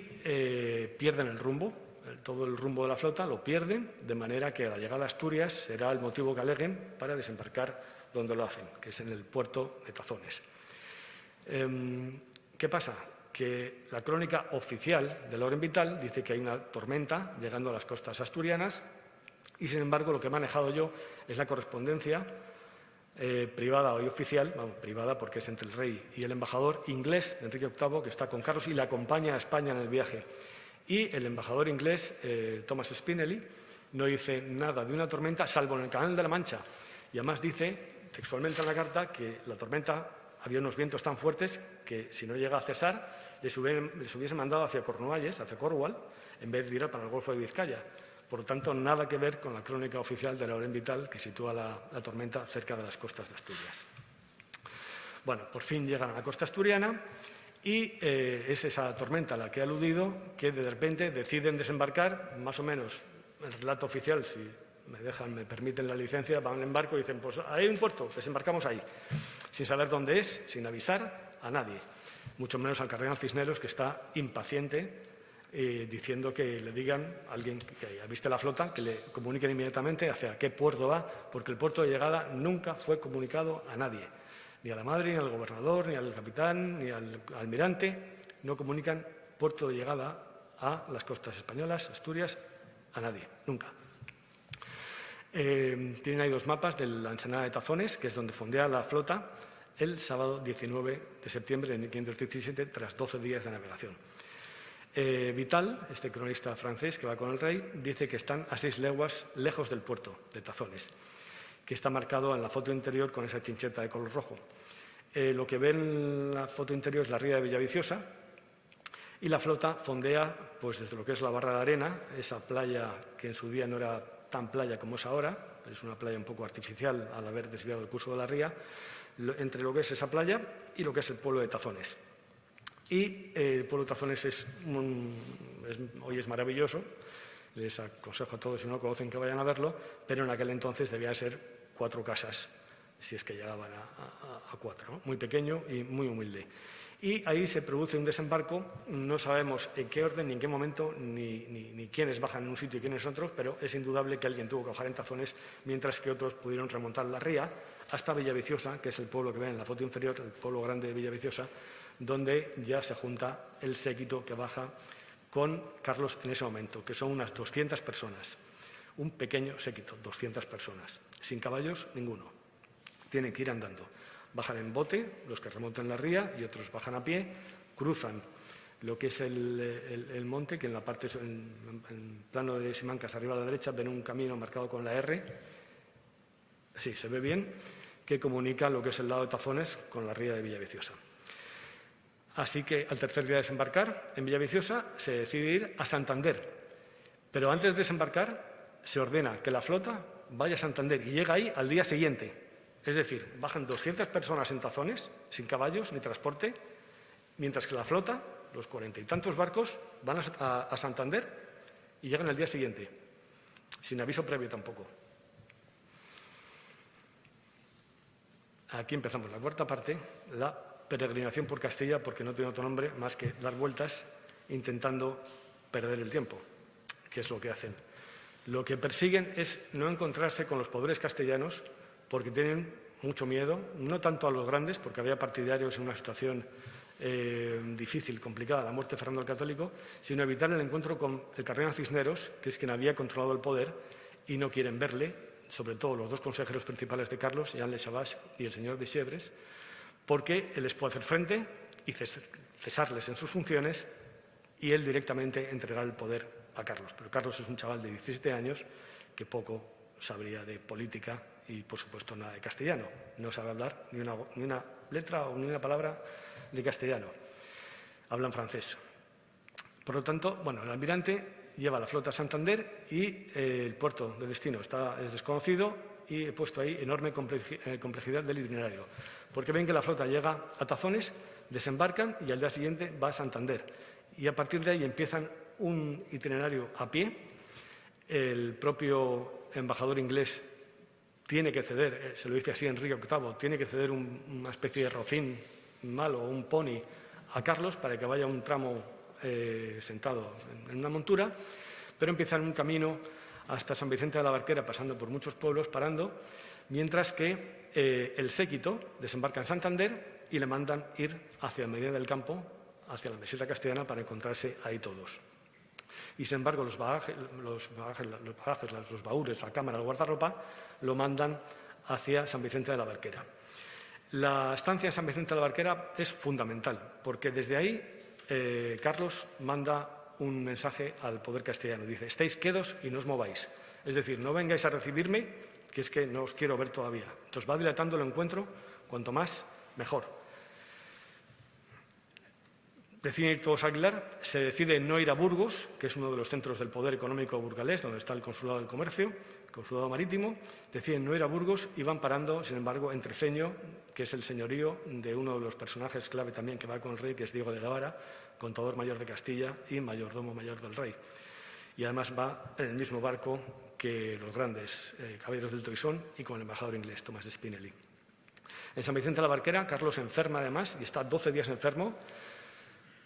pierden el rumbo. Todo el rumbo de la flota lo pierden, de manera que a la llegada a Asturias será el motivo que aleguen para desembarcar donde lo hacen, que es en el puerto de Tazones. ¿Qué pasa? Que la crónica oficial de Laurent Vital dice que hay una tormenta llegando a las costas asturianas y, sin embargo, lo que he manejado yo es la correspondencia privada y oficial, privada porque es entre el rey y el embajador inglés, Enrique VIII, que está con Carlos y le acompaña a España en el viaje. Y el embajador inglés, Thomas Spinelli, no dice nada de una tormenta, salvo en el Canal de la Mancha. Y además dice textualmente en la carta que la tormenta había unos vientos tan fuertes que si no llega a cesar les hubiese mandado hacia Cornualles, hacia Cornwall, en vez de ir para el Golfo de Vizcaya. Por lo tanto, nada que ver con la crónica oficial de Laurent Vital que sitúa la tormenta cerca de las costas de Asturias. Bueno, por fin llegan a la costa asturiana y es esa tormenta a la que he aludido que de repente deciden desembarcar, más o menos el relato oficial, si me permiten la licencia, van en barco y dicen, pues hay un puerto, desembarcamos ahí, sin saber dónde es, sin avisar a nadie, mucho menos al cardenal Cisneros, que está impaciente, diciendo que le digan a alguien que aviste la flota, que le comuniquen inmediatamente hacia qué puerto va, porque el puerto de llegada nunca fue comunicado a nadie, ni a la madre, ni al gobernador, ni al capitán, ni al almirante, no comunican puerto de llegada a las costas españolas, Asturias, a nadie, nunca. Tienen ahí 2 mapas de la ensenada de Tazones, que es donde fondea la flota el sábado 19 de septiembre de 1517, tras 12 días de navegación. Vital, este cronista francés que va con el rey, dice que están a 6 leguas lejos del puerto de Tazones, que está marcado en la foto interior con esa chincheta de color rojo. Lo que ven en la foto interior es la ría de Villaviciosa y la flota fondea pues, desde lo que es la Barra de Arena, esa playa que en su día no era tan playa como es ahora, es una playa un poco artificial al haber desviado el curso de la ría, entre lo que es esa playa y lo que es el pueblo de Tazones. Y el pueblo de Tazones hoy es maravilloso, les aconsejo a todos, si no lo conocen, que vayan a verlo, pero en aquel entonces debían ser 4 casas, si es que llegaban a 4, ¿no? Muy pequeño y muy humilde. Y ahí se produce un desembarco, no sabemos en qué orden, ni en qué momento, ni quiénes bajan en un sitio y quiénes en otros, pero es indudable que alguien tuvo que bajar en Tazones, mientras que otros pudieron remontar la ría hasta Villaviciosa, que es el pueblo que ven en la foto inferior, el pueblo grande de Villaviciosa, donde ya se junta el séquito que baja con Carlos en ese momento, que son unas 200 personas. Un pequeño séquito, 200 personas. Sin caballos, ninguno. Tienen que ir andando. Bajan en bote, los que remontan la ría, y otros bajan a pie, cruzan lo que es el monte, que en la parte, en plano de Simancas, arriba a la derecha, ven un camino marcado con la R. Sí, se ve bien, que comunica lo que es el lado de Tazones con la ría de Villaviciosa. Así que al tercer día de desembarcar en Villaviciosa se decide ir a Santander. Pero antes de desembarcar se ordena que la flota vaya a Santander y llega ahí al día siguiente. Es decir, bajan 200 personas en Tazones, sin caballos ni transporte, mientras que la flota, los 40 y tantos barcos, van a Santander y llegan al día siguiente, sin aviso previo tampoco. Aquí empezamos la cuarta parte, la peregrinación por Castilla, porque no tiene otro nombre más que dar vueltas intentando perder el tiempo, que es lo que hacen. Lo que persiguen es no encontrarse con los poderes castellanos porque tienen mucho miedo, no tanto a los grandes, porque había partidarios en una situación difícil, complicada, la muerte de Fernando el Católico, sino evitar el encuentro con el cardenal Cisneros, que es quien había controlado el poder, y no quieren verle, sobre todo los 2 consejeros principales de Carlos, Jean Le Chabas y el señor de Chevres, porque él les puede hacer frente y cesarles en sus funciones y él directamente entregar el poder a Carlos. Pero Carlos es un chaval de 17 años que poco sabría de política y, por supuesto, nada de castellano. No sabe hablar ni una letra o ni una palabra de castellano. Hablan francés. Por lo tanto, bueno, el almirante lleva la flota a Santander y el puerto de destino es desconocido y he puesto ahí enorme complejidad del itinerario. Porque ven que la flota llega a Tazones, desembarcan y al día siguiente va a Santander. Y a partir de ahí empiezan un itinerario a pie. El propio embajador inglés tiene que ceder, se lo dice así Enrique VIII, tiene que ceder una especie de rocín malo o un pony a Carlos para que vaya un tramo sentado en una montura, pero empiezan un camino hasta San Vicente de la Barquera, pasando por muchos pueblos, parando, mientras que el séquito desembarca en Santander y le mandan ir hacia Medina del Campo, hacia la meseta castellana, para encontrarse ahí todos. Y, sin embargo, los baúres, la cámara, el guardarropa, lo mandan hacia San Vicente de la Barquera. La estancia en San Vicente de la Barquera es fundamental, porque desde ahí Carlos manda un mensaje al poder castellano. Dice: estáis quedos y no os mováis. Es decir, no vengáis a recibirme, que es que no os quiero ver todavía. Entonces va dilatando el encuentro, cuanto más, mejor. Deciden ir todos a Aguilar, se decide no ir a Burgos, que es uno de los centros del poder económico burgalés, donde está el Consulado del Comercio, el Consulado Marítimo. Deciden no ir a Burgos y van parando, sin embargo, en Treceño, que es el señorío de uno de los personajes clave también que va con el rey, que es Diego de Guevara, contador mayor de Castilla y mayordomo mayor del rey. Y además va en el mismo barco que los grandes caballeros del Toisón y con el embajador inglés, Tomás de Spinelli. En San Vicente de la Barquera, Carlos se enferma además y está 12 días enfermo.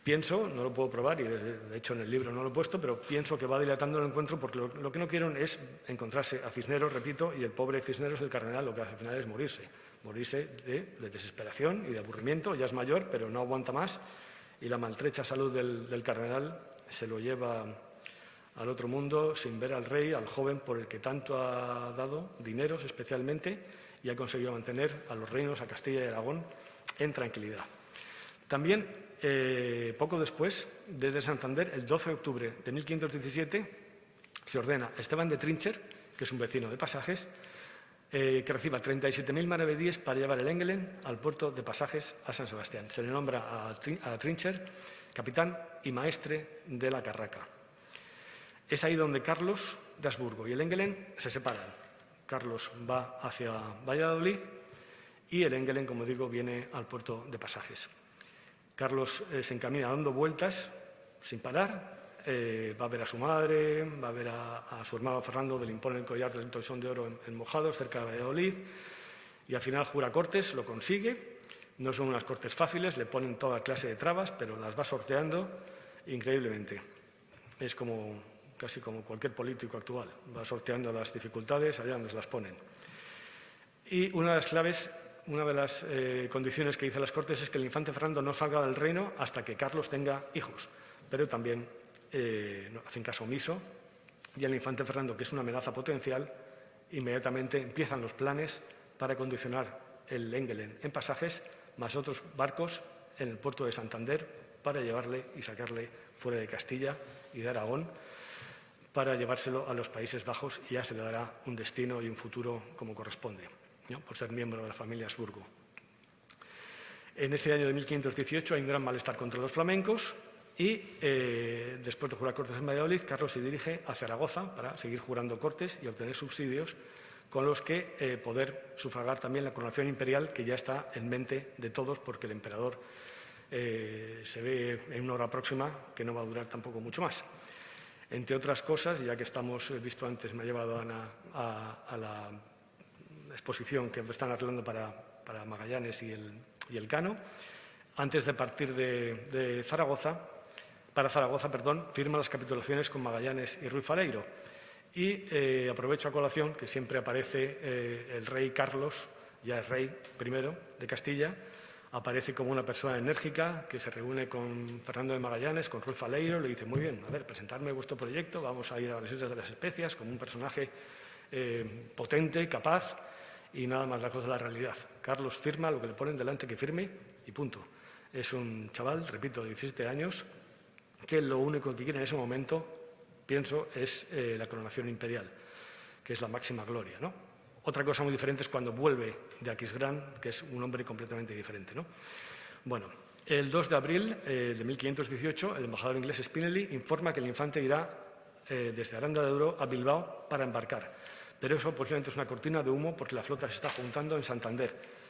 Pienso, no lo puedo probar y de hecho en el libro no lo he puesto, pero pienso que va dilatando el encuentro porque lo que no quieren es encontrarse a Cisneros, repito, y el pobre Cisneros, el cardenal, lo que hace al final es morirse de desesperación y de aburrimiento. Ya es mayor, pero no aguanta más, y la maltrecha salud del cardenal se lo lleva al otro mundo sin ver al rey, al joven por el que tanto ha dado, dineros especialmente, y ha conseguido mantener a los reinos, a Castilla y Aragón, en tranquilidad. También, poco después, desde Santander, el 12 de octubre de 1517, se ordena a Esteban de Trincher, que es un vecino de Pasajes, que reciba 37.000 maravedíes para llevar el Engelen al puerto de Pasajes a San Sebastián. Se le nombra a Trincher capitán y maestre de la carraca. Es ahí donde Carlos de Habsburgo y el Engelen se separan. Carlos va hacia Valladolid y el Engelen, como digo, viene al puerto de Pasajes. Carlos se encamina dando vueltas sin parar. Va a ver a su madre, va a ver a su hermano Fernando, le impone el collar del toisón de oro en Mojados, cerca de Valladolid, y al final jura cortes, lo consigue. No son unas cortes fáciles, le ponen toda clase de trabas, pero las va sorteando increíblemente. Es casi como cualquier político actual, va sorteando las dificultades allá donde se las ponen. Y una de las claves, una de las condiciones que dicen las cortes es que el infante Fernando no salga del reino hasta que Carlos tenga hijos, pero también hacen caso omiso, y el infante Fernando, que es una amenaza potencial, inmediatamente empiezan los planes para condicionar el Engelen en Pasajes, más otros barcos en el puerto de Santander, para llevarle y sacarle fuera de Castilla y de Aragón, para llevárselo a los Países Bajos, y ya se le dará un destino y un futuro como corresponde, ¿no?, por ser miembro de la familia Habsburgo. En ese año de 1518 hay un gran malestar contra los flamencos, y después de jurar cortes en Valladolid, Carlos se dirige a Zaragoza para seguir jurando cortes y obtener subsidios con los que poder sufragar también la coronación imperial, que ya está en mente de todos, porque el emperador se ve en una hora próxima que no va a durar tampoco mucho más. Entre otras cosas, ya que estamos, he visto antes, me ha llevado Ana a la exposición que están arreglando para Magallanes y el Cano. Antes de partir para Zaragoza, firma las capitulaciones con Magallanes y Ruy Faleiro. Y aprovecho a colación que siempre aparece el rey Carlos, ya es rey primero de Castilla, aparece como una persona enérgica que se reúne con Fernando de Magallanes, con Ruy Faleiro, le dice: muy bien, a ver, presentadme vuestro proyecto, vamos a ir a las Islas de las Especias, como un personaje potente, capaz, y nada más lejos de la realidad. Carlos firma lo que le ponen delante que firme y punto. Es un chaval, repito, de 17 años, que lo único que quiere en ese momento, pienso, es la coronación imperial, que es la máxima gloria, ¿no? Otra cosa muy diferente es cuando vuelve de Aquisgrán, que es un hombre completamente diferente, ¿no? Bueno, el 2 de abril de 1518, el embajador inglés Spinelli informa que el infante irá desde Aranda de Duero a Bilbao para embarcar. Pero eso posiblemente es una cortina de humo, porque la flota se está juntando en Santander.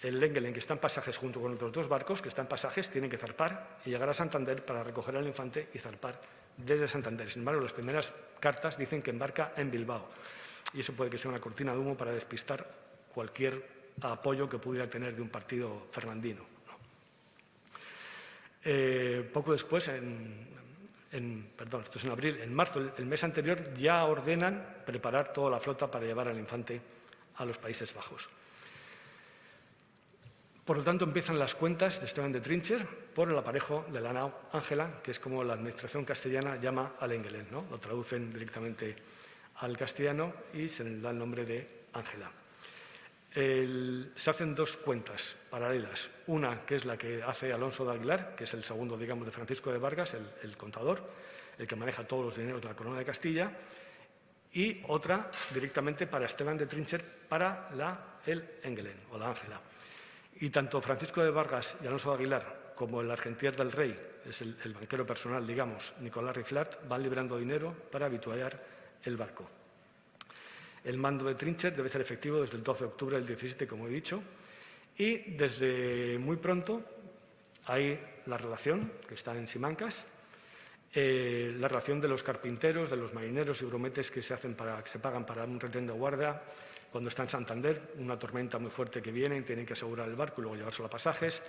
El Engelen, que está en Pasajes junto con otros dos barcos que están en Pasajes, tienen que zarpar y llegar a Santander para recoger al infante y zarpar desde Santander. Sin embargo, las primeras cartas dicen que embarca en Bilbao. Y eso puede que sea una cortina de humo para despistar cualquier apoyo que pudiera tener de un partido fernandino, ¿no? Poco después, esto es en abril, en marzo, el mes anterior, ya ordenan preparar toda la flota para llevar al infante a los Países Bajos. Por lo tanto, empiezan las cuentas de Esteban de Trincher por el aparejo de la nao Ángela, que es como la administración castellana llama al Engelen, ¿no? Lo traducen directamente al castellano y se le da el nombre de Ángela. Se hacen dos cuentas paralelas. Una, que es la que hace Alonso de Aguilar, que es el segundo, digamos, de Francisco de Vargas, el contador, el que maneja todos los dineros de la Corona de Castilla, y otra directamente para Esteban de Trincher, para el Engelen o la Ángela. Y tanto Francisco de Vargas y Alonso de Aguilar como el argentier del rey, es el banquero personal, digamos, Nicolás Riflart, van librando dinero para habituallar el barco. El mando de Trincher debe ser efectivo desde el 12 de octubre del 17, como he dicho, y desde muy pronto hay la relación, que está en Simancas, la relación de los carpinteros, de los marineros y brometes que se pagan para un retén de guardia cuando está en Santander, una tormenta muy fuerte que viene, tienen que asegurar el barco y luego llevárselo a Pasajes,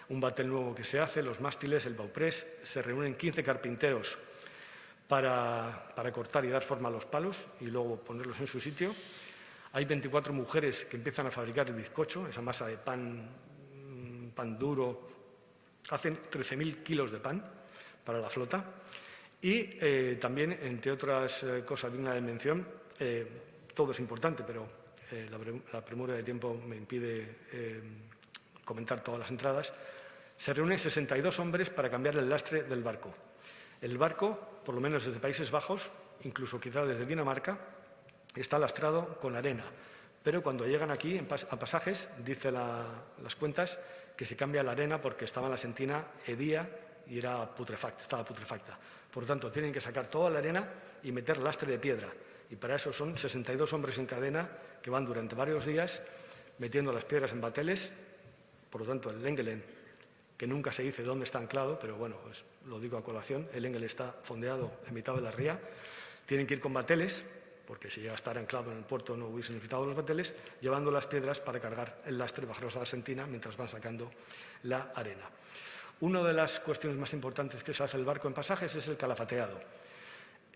un batel nuevo que se hace, los mástiles, el bauprés, se reúnen 15 carpinteros para cortar y dar forma a los palos y luego ponerlos en su sitio. Hay 24 mujeres que empiezan a fabricar el bizcocho, esa masa de pan duro. Hacen 13.000 kilos de pan para la flota. Y también, entre otras cosas dignas de mención, todo es importante, pero la premura de tiempo me impide comentar todas las entradas. Se reúnen 62 hombres para cambiar el lastre del barco. El barco, por lo menos desde Países Bajos, incluso quizá desde Dinamarca, está lastrado con arena. Pero cuando llegan aquí a Pasajes, dice las cuentas, que se cambia la arena porque estaba en la sentina, hedía y estaba putrefacta. Por lo tanto, tienen que sacar toda la arena y meter lastre de piedra. Y para eso son 62 hombres en cadena que van durante varios días metiendo las piedras en bateles. Por lo tanto, el Lengelen, que nunca se dice dónde está anclado, pero bueno, pues lo digo a colación, el Lengelen está fondeado en mitad de la ría. Tienen que ir con bateles, porque si llega a estar anclado en el puerto no hubiesen necesitado los bateles, llevando las piedras para cargar el lastre, bajarlos a la sentina mientras van sacando la arena. Una de las cuestiones más importantes que se hace el barco en Pasajes es el calafateado.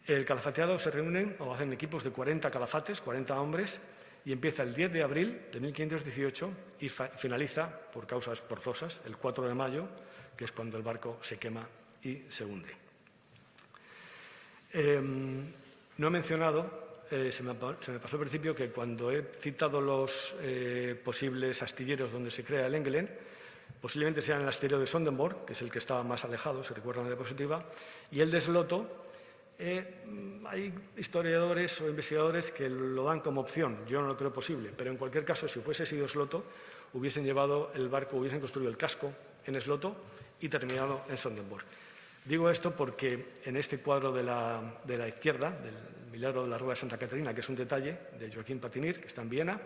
El calafateado se reúnen o hacen equipos de 40 calafates, 40 hombres, y empieza el 10 de abril de 1518 y finaliza, por causas forzosas, el 4 de mayo, que es cuando el barco se quema y se hunde. No he mencionado, se me pasó al principio, que cuando he citado los posibles astilleros donde se crea el Lengelen, posiblemente sean el astillero de Sonderborg, que es el que estaba más alejado, si recuerdan la diapositiva, y el de Sloto. Hay historiadores o investigadores que lo dan como opción, yo no lo creo posible, pero en cualquier caso, si fuese sido Sloto, hubiesen llevado el barco, hubiesen construido el casco en Sloto y terminado en Sonderborg. Digo esto porque en este cuadro de la izquierda, del Milagro de la Rueda de Santa Caterina, que es un detalle de Joaquín Patinir, que está en Viena,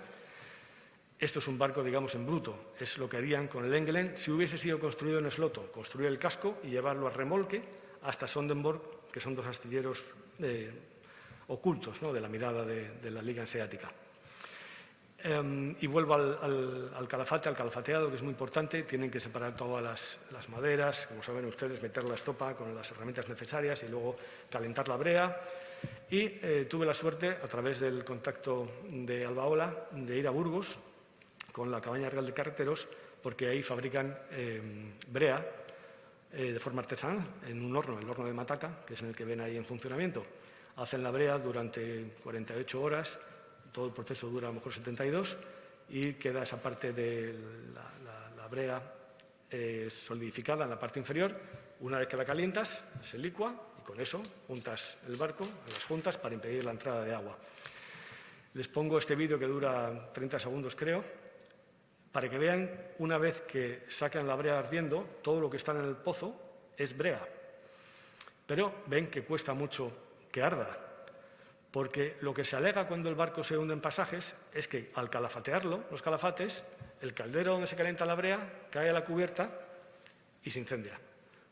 esto es un barco, digamos, en bruto. Es lo que harían con el Lengelen si hubiese sido construido en Sloto, construir el casco y llevarlo a remolque hasta Sonderborg, que son dos astilleros ocultos, ¿no?, de la mirada de la Liga Hanseática. Y vuelvo al calafateado, que es muy importante. Tienen que separar todas las maderas, como saben ustedes, meter la estopa con las herramientas necesarias y luego calentar la brea. Y tuve la suerte, a través del contacto de Albaola, de ir a Burgos con la Cabaña Real de Carreteros, porque ahí fabrican brea de forma artesanal, en un horno, el horno de Mataca, que es en el que ven ahí en funcionamiento. Hacen la brea durante 48 horas, todo el proceso dura a lo mejor 72, y queda esa parte de la brea solidificada en la parte inferior. Una vez que la calientas, se licua y con eso juntas el barco en las juntas para impedir la entrada de agua. Les pongo este vídeo que dura 30 segundos, creo, para que vean, una vez que sacan la brea ardiendo, todo lo que está en el pozo es brea. Pero ven que cuesta mucho que arda, porque lo que se alega cuando el barco se hunde en Pasajes es que al calafatearlo, los calafates, el caldero donde se calienta la brea cae a la cubierta y se incendia.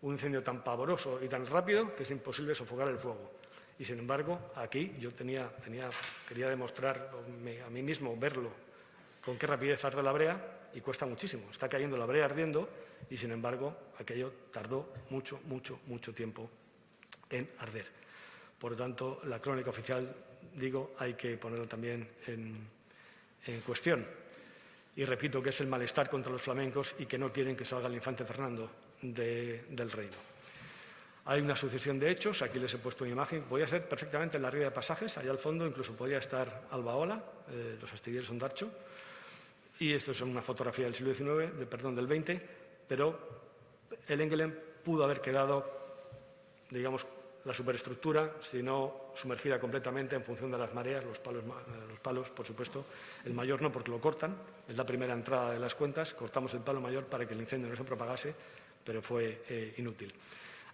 Un incendio tan pavoroso y tan rápido que es imposible sofocar el fuego. Y sin embargo, aquí yo quería demostrar a mí mismo, verlo, con qué rapidez arde la brea, y cuesta muchísimo. Está cayendo la brea ardiendo y, sin embargo, aquello tardó mucho tiempo en arder. Por lo tanto, la crónica oficial, digo, hay que ponerla también en cuestión. Y repito que es el malestar contra los flamencos y que no quieren que salga el infante Fernando del reino. Hay una sucesión de hechos, aquí les he puesto una imagen, podría ser perfectamente en la ría de Pasajes, allá al fondo incluso podría estar Albaola, los astilleros Ondarcho, y esto es una fotografía del siglo XIX, del XX, pero el Lengelen pudo haber quedado, digamos, la superestructura, si no sumergida completamente en función de las mareas, los palos, por supuesto. El mayor no, porque lo cortan, es la primera entrada de las cuentas, cortamos el palo mayor para que el incendio no se propagase, pero fue inútil.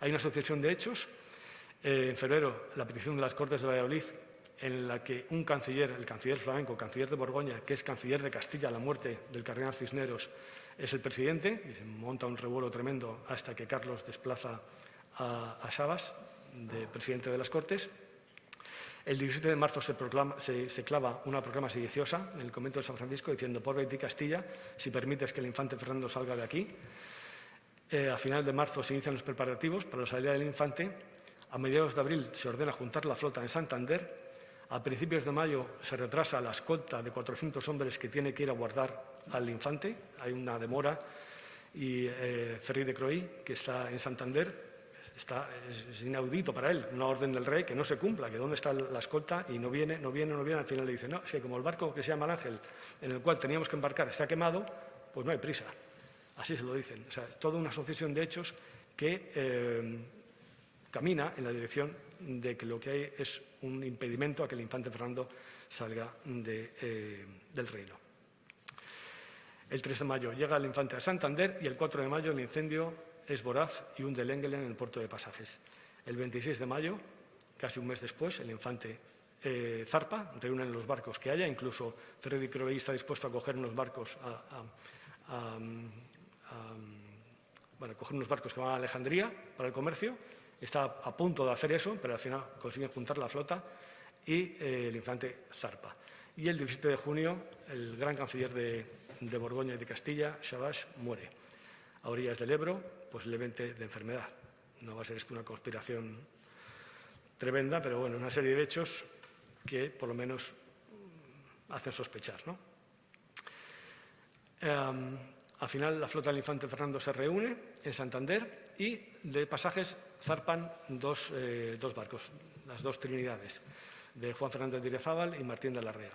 Hay una sucesión de hechos. En febrero, la petición de las Cortes de Valladolid, en la que un canciller, el canciller flamenco, canciller de Borgoña, que es canciller de Castilla a la muerte del cardenal Cisneros, es el presidente, y se monta un revuelo tremendo hasta que Carlos desplaza a Sabas, de presidente de las Cortes. El 17 de marzo se clava una proclama sediciosa en el convento de San Francisco diciendo: por ti Castilla, si permites que el infante Fernando salga de aquí. A final de marzo se inician los preparativos para la salida del infante. A mediados de abril se ordena juntar la flota en Santander. A principios de mayo se retrasa la escolta de 400 hombres que tiene que ir a guardar al infante. Hay una demora y Ferry de Croy, que está en Santander, es inaudito para él, una orden del rey que no se cumpla, que dónde está la escolta, y no viene. Al final le dice: no, es que como el barco que se llama el Ángel, en el cual teníamos que embarcar, se ha quemado, pues no hay prisa. Así se lo dicen. O sea, es toda una sucesión de hechos que camina en la dirección de que lo que hay es un impedimento a que el infante Fernando salga del reino. El 3 de mayo llega el infante a Santander y el 4 de mayo el incendio es voraz y hunde el Engelén en el puerto de Pasajes. El 26 de mayo, casi un mes después, el infante zarpa, reúnen los barcos que haya, incluso Frederick Crowell está dispuesto a coger unos barcos coger unos barcos que van a Alejandría para el comercio. Está a punto de hacer eso, pero al final consiguen juntar la flota y el infante zarpa. Y el 17 de junio, el gran canciller de Borgoña y de Castilla, Savage, muere a orillas del Ebro, posiblemente de enfermedad. No va a ser esto una conspiración tremenda, pero bueno, una serie de hechos que por lo menos hacen sospechar, ¿no? Al final, la flota del infante Fernando se reúne en Santander y de Pasajes zarpan dos barcos, las dos Trinidades, de Juan Fernández de Idiazábal y Martín de la Rea.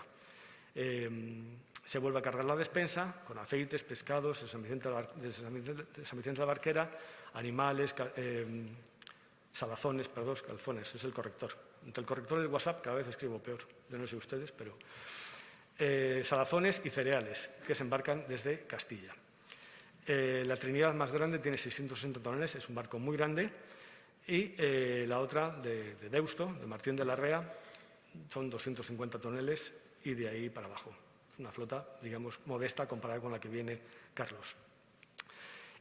Se vuelve a cargar la despensa con aceites, pescados, de San Vicente de la Barquera, animales, salazones, perdón, calzones, es el corrector. Entre el corrector y el WhatsApp cada vez escribo peor, yo no sé ustedes, pero salazones y cereales que se embarcan desde Castilla. La Trinidad más grande tiene 660 toneles, es un barco muy grande, y la otra de Deusto, de Martín de la Rea, son 250 toneles y de ahí para abajo. Es una flota, digamos, modesta comparada con la que viene Carlos.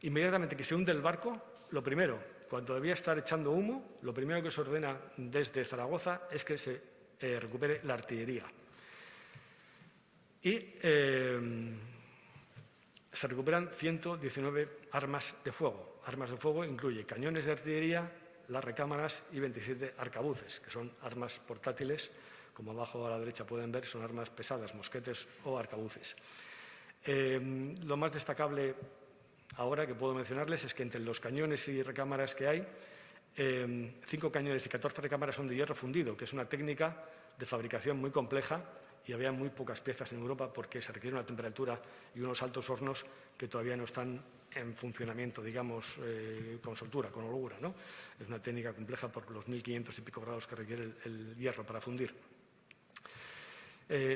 Inmediatamente que se hunde el barco, lo primero, cuando debía estar echando humo, lo primero que se ordena desde Zaragoza es que se recupere la artillería. Y se recuperan 119 armas de fuego. Armas de fuego incluye cañones de artillería, las recámaras y 27 arcabuces, que son armas portátiles, como abajo a la derecha pueden ver, son armas pesadas, mosquetes o arcabuces. Lo más destacable ahora que puedo mencionarles es que entre los cañones y recámaras que hay, 5 cañones y 14 recámaras son de hierro fundido, que es una técnica de fabricación muy compleja y había muy pocas piezas en Europa porque se requiere una temperatura y unos altos hornos que todavía no están en funcionamiento, digamos, con soltura, con holgura, ¿no? Es una técnica compleja por los 1500 y pico grados que requiere el hierro para fundir.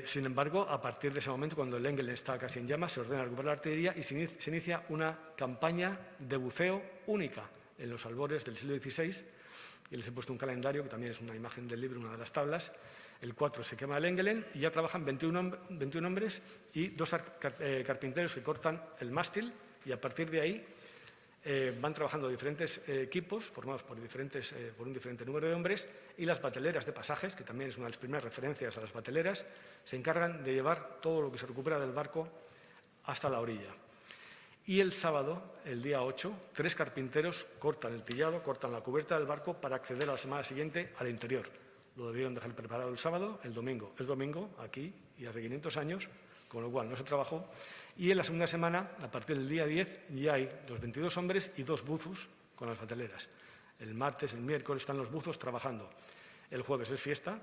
Sin embargo, a partir de ese momento, cuando el Engelén está casi en llamas, se ordena recuperar la artillería y se inicia una campaña de buceo única en los albores del siglo XVI. Y les he puesto un calendario, que también es una imagen del libro, una de las tablas. El 4 se quema el Engelén y ya trabajan 21 hombres y 2 carpinteros que cortan el mástil, y a partir de ahí van trabajando diferentes equipos formados por un diferente número de hombres, y las bateleras de Pasajes, que también es una de las primeras referencias a las bateleras, se encargan de llevar todo lo que se recupera del barco hasta la orilla. Y el sábado, el día 8, 3 carpinteros cortan el tillado, cortan la cubierta del barco para acceder a la semana siguiente al interior. Lo debieron dejar preparado el sábado, el domingo. Es domingo aquí y hace 500 años, con lo cual no se trabajó. Y en la segunda semana, a partir del día 10, ya hay los 22 hombres y 2 buzos con las bateleras. El martes, el miércoles están los buzos trabajando. El jueves es fiesta,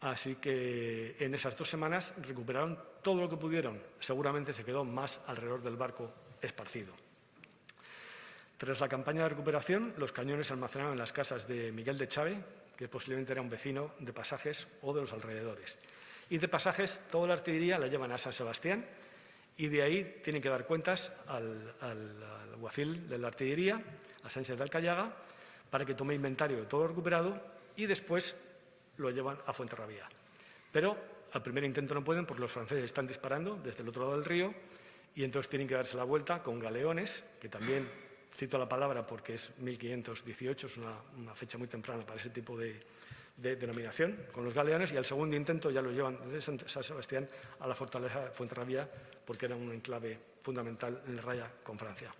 así que en esas 2 semanas recuperaron todo lo que pudieron. Seguramente se quedó más alrededor del barco esparcido. Tras la campaña de recuperación, los cañones se almacenaron en las casas de Miguel de Chave, que posiblemente era un vecino de Pasajes o de los alrededores. Y de Pasajes, toda la artillería la llevan a San Sebastián, y de ahí tienen que dar cuentas al alguacil de la artillería, a Sánchez de Alcayaga, para que tome inventario de todo lo recuperado, y después lo llevan a Fuenterrabía. Pero al primer intento no pueden porque los franceses están disparando desde el otro lado del río, y entonces tienen que darse la vuelta con galeones, que también cito la palabra porque es 1518, es una fecha muy temprana para ese tipo de denominación, con los galeones, y al segundo intento ya los llevan desde San Sebastián a la fortaleza de Fuenterrabía, porque era un enclave fundamental en la raya con Francia.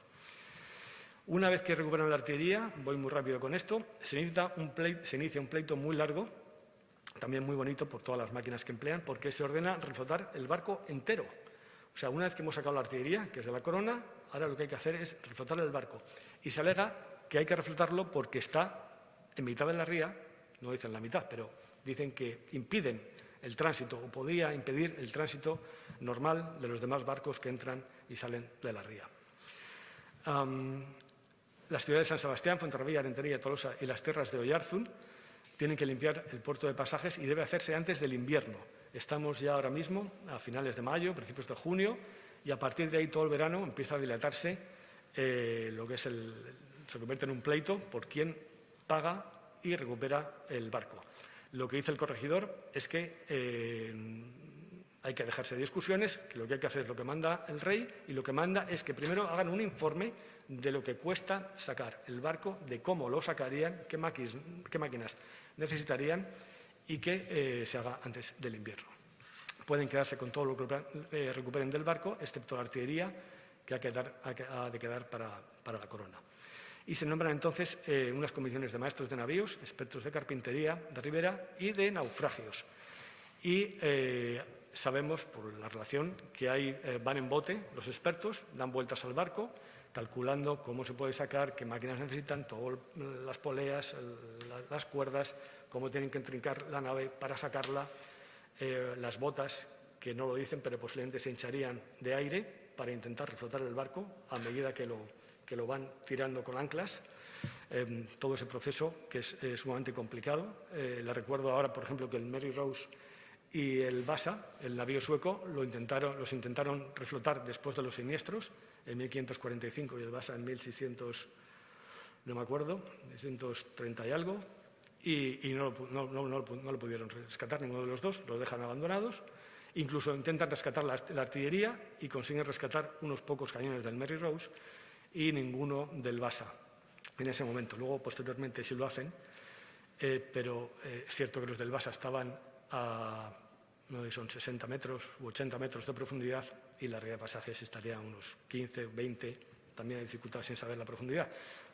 Una vez que recuperan la artillería, voy muy rápido con esto, se inicia un pleito muy largo, también muy bonito por todas las máquinas que emplean, porque se ordena reflotar el barco entero. O sea, una vez que hemos sacado la artillería, que es de la corona, ahora lo que hay que hacer es reflotar el barco. Y se alega que hay que reflotarlo porque está en mitad de la ría, no dicen la mitad, pero dicen que impiden el tránsito, o podría impedir el tránsito normal de los demás barcos que entran y salen de la ría. Las ciudades de San Sebastián, Fuenterrabía, Rentería, Tolosa y las tierras de Oyarzún tienen que limpiar el puerto de pasajes y debe hacerse antes del invierno. Estamos ya ahora mismo a finales de mayo, principios de junio, y a partir de ahí todo el verano empieza a dilatarse lo que es se convierte en un pleito por quién paga y recupera el barco. Lo que dice el corregidor es que hay que dejarse de discusiones, que lo que hay que hacer es lo que manda el rey, y lo que manda es que primero hagan un informe de lo que cuesta sacar el barco, de cómo lo sacarían, qué máquinas necesitarían y que se haga antes del invierno. Pueden quedarse con todo lo que recuperen del barco, excepto la artillería, que ha de quedar para la corona. Y se nombran entonces unas comisiones de maestros de navíos, expertos de carpintería, de ribera y de naufragios. Y sabemos, por la relación, que van en bote los expertos, dan vueltas al barco, calculando cómo se puede sacar, qué máquinas necesitan, todas las poleas, las cuerdas, cómo tienen que entrincar la nave para sacarla, las botas, que no lo dicen, pero posiblemente se hincharían de aire para intentar reflotar el barco a medida que lo van tirando con anclas. Todo ese proceso que es sumamente complicado. Le recuerdo ahora, por ejemplo, que el Mary Rose y el Vasa, el navío sueco, los intentaron reflotar después de los siniestros, en 1545, y el Vasa en 1600, no me acuerdo, 1630 y algo, y no lo pudieron rescatar ninguno de los dos, lo dejan abandonados. Incluso intentan rescatar la artillería y consiguen rescatar unos pocos cañones del Mary Rose y ninguno del Vasa en ese momento. Luego, posteriormente, sí lo hacen, pero es cierto que los del Vasa estaban a no sé, son 60 metros u 80 metros de profundidad y la red de pasajes estaría a unos 15, 20, también hay dificultad sin saber la profundidad.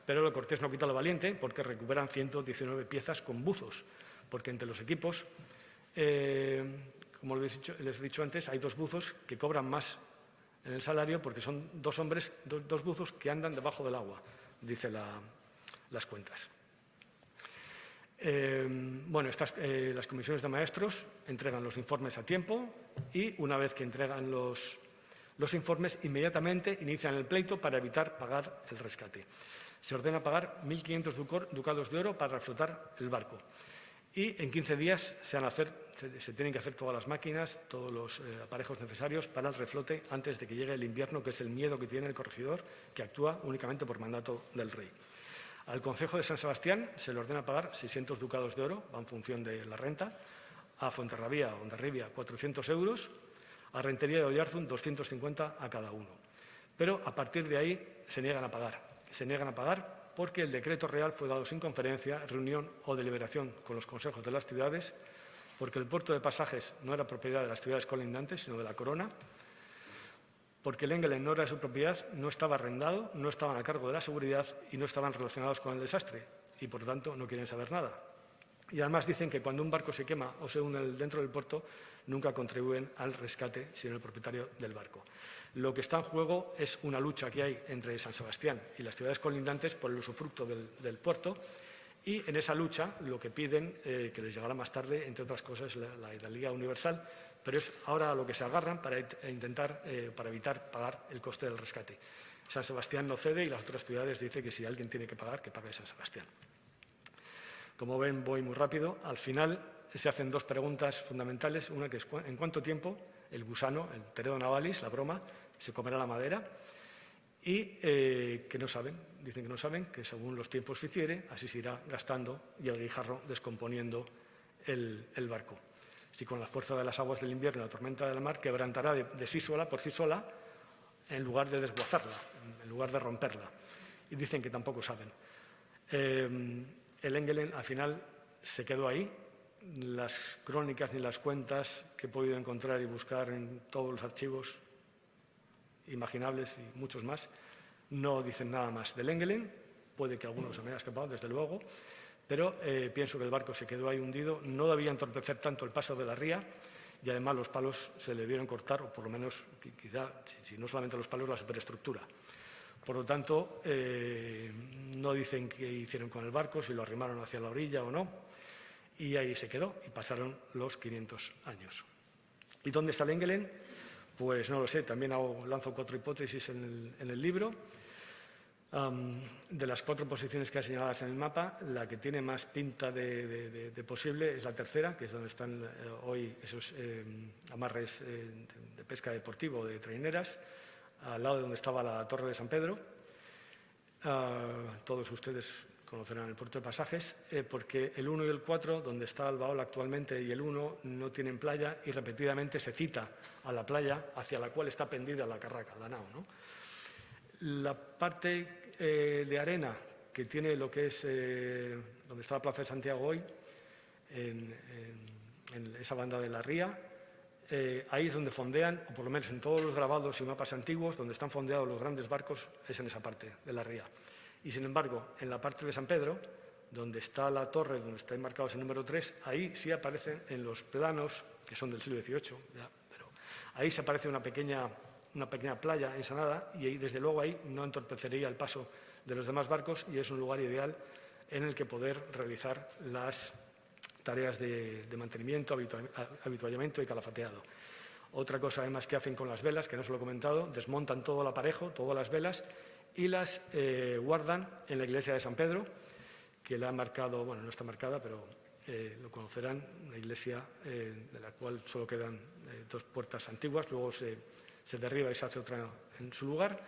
Pero lo cortés no quita lo valiente, porque recuperan 119 piezas con buzos, porque entre los equipos, como les he dicho antes, hay dos buzos que cobran más en el salario porque son dos hombres, dos buzos que andan debajo del agua, dice las cuentas. Las comisiones de maestros entregan los informes a tiempo y, una vez que entregan los informes, inmediatamente inician el pleito para evitar pagar el rescate. Se ordena pagar 1.500 ducados de oro para reflotar el barco. Y en 15 días se tienen que hacer todas las máquinas, todos los aparejos necesarios para el reflote antes de que llegue el invierno, que es el miedo que tiene el corregidor, que actúa únicamente por mandato del rey. Al concejo de San Sebastián se le ordena pagar 600 ducados de oro, va en función de la renta, a Fuenterrabía o Hondarribia 400 euros, a Rentería y Oyarzún 250 a cada uno. Pero a partir de ahí se niegan a pagar. Se niegan a pagar porque el decreto real fue dado sin conferencia, reunión o deliberación con los consejos de las ciudades, porque el puerto de pasajes no era propiedad de las ciudades colindantes, sino de la corona, porque el Engelen no era de su propiedad, no estaba arrendado, no estaban a cargo de la seguridad y no estaban relacionados con el desastre, y por lo tanto no quieren saber nada. Y además dicen que cuando un barco se quema o se hunde dentro del puerto, nunca contribuyen al rescate, sino el propietario del barco. Lo que está en juego es una lucha que hay entre San Sebastián y las ciudades colindantes por el usufructo del puerto, y en esa lucha lo que piden, que les llegará más tarde, entre otras cosas, la Hidalguía Universal, pero es ahora a lo que se agarran para evitar pagar el coste del rescate. San Sebastián no cede y las otras ciudades dicen que si alguien tiene que pagar, que pague San Sebastián. Como ven, voy muy rápido. Al final se hacen dos preguntas fundamentales. Una que es ¿en cuánto tiempo el gusano, el Teredo navalis, la broma, se comerá la madera? Y que no saben, dicen que no saben, que según los tiempos que hiciere, así se irá gastando y el guijarro descomponiendo el barco. Si con la fuerza de las aguas del invierno y la tormenta del mar quebrantará de sí sola, por sí sola, en lugar de desguazarla, en lugar de romperla. Y dicen que tampoco saben. El Engelen al final se quedó ahí. Las crónicas ni las cuentas que he podido encontrar y buscar en todos los archivos imaginables y muchos más no dicen nada más del Engelen. Puede que algunos se me haya escapado, desde luego, pero pienso que el barco se quedó ahí hundido. No debía entorpecer tanto el paso de la ría y además los palos se le debieron cortar, o por lo menos quizá, si no solamente los palos, la superestructura. Por lo tanto, no dicen qué hicieron con el barco, si lo arrimaron hacia la orilla o no, y ahí se quedó y pasaron los 500 años. ¿Y dónde está el Engelen? Pues no lo sé, también lanzo 4 hipótesis en el libro. De las 4 posiciones que hay señaladas en el mapa, la que tiene más pinta de posible es la tercera, que es donde están hoy esos amarres de pesca deportivo de traineras, al lado de donde estaba la Torre de San Pedro. Todos ustedes conocerán el puerto de Pasajes, porque el 1 y el 4, donde está Albaola actualmente, y el 1 no tienen playa y repetidamente se cita a la playa hacia la cual está pendida la carraca, la nao, ¿no? La parte de arena que tiene lo que es donde está la Plaza de Santiago hoy, en esa banda de la ría, ahí es donde fondean, o por lo menos en todos los grabados y mapas antiguos, donde están fondeados los grandes barcos, es en esa parte de la ría. Y sin embargo, en la parte de San Pedro, donde está la torre, donde está enmarcado ese número 3, ahí sí aparecen en los planos, que son del siglo XVIII, ya, pero ahí se aparece una pequeña playa ensanada y ahí, desde luego ahí no entorpecería el paso de los demás barcos y es un lugar ideal en el que poder realizar las tareas de mantenimiento, avituallamiento y calafateado. Otra cosa además que hacen con las velas, que no se lo he comentado, desmontan todo el aparejo, todas las velas y las guardan en la iglesia de San Pedro, que la han marcado, bueno, no está marcada, pero lo conocerán, una iglesia de la cual solo quedan 2 puertas antiguas, luego se derriba y se hace otra en su lugar,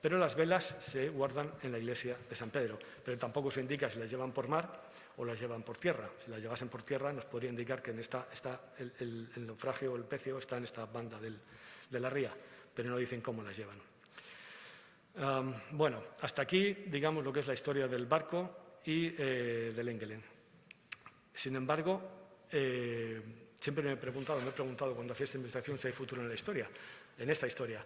pero las velas se guardan en la iglesia de San Pedro. Pero tampoco se indica si las llevan por mar o las llevan por tierra. Si las llevasen por tierra nos podría indicar que en esta el naufragio o el pecio está en esta banda de la ría, pero no dicen cómo las llevan. Bueno, hasta aquí, digamos, lo que es la historia del barco y del Engelen. Sin embargo, siempre me he preguntado cuando hacía esta investigación si hay futuro en la historia, en esta historia.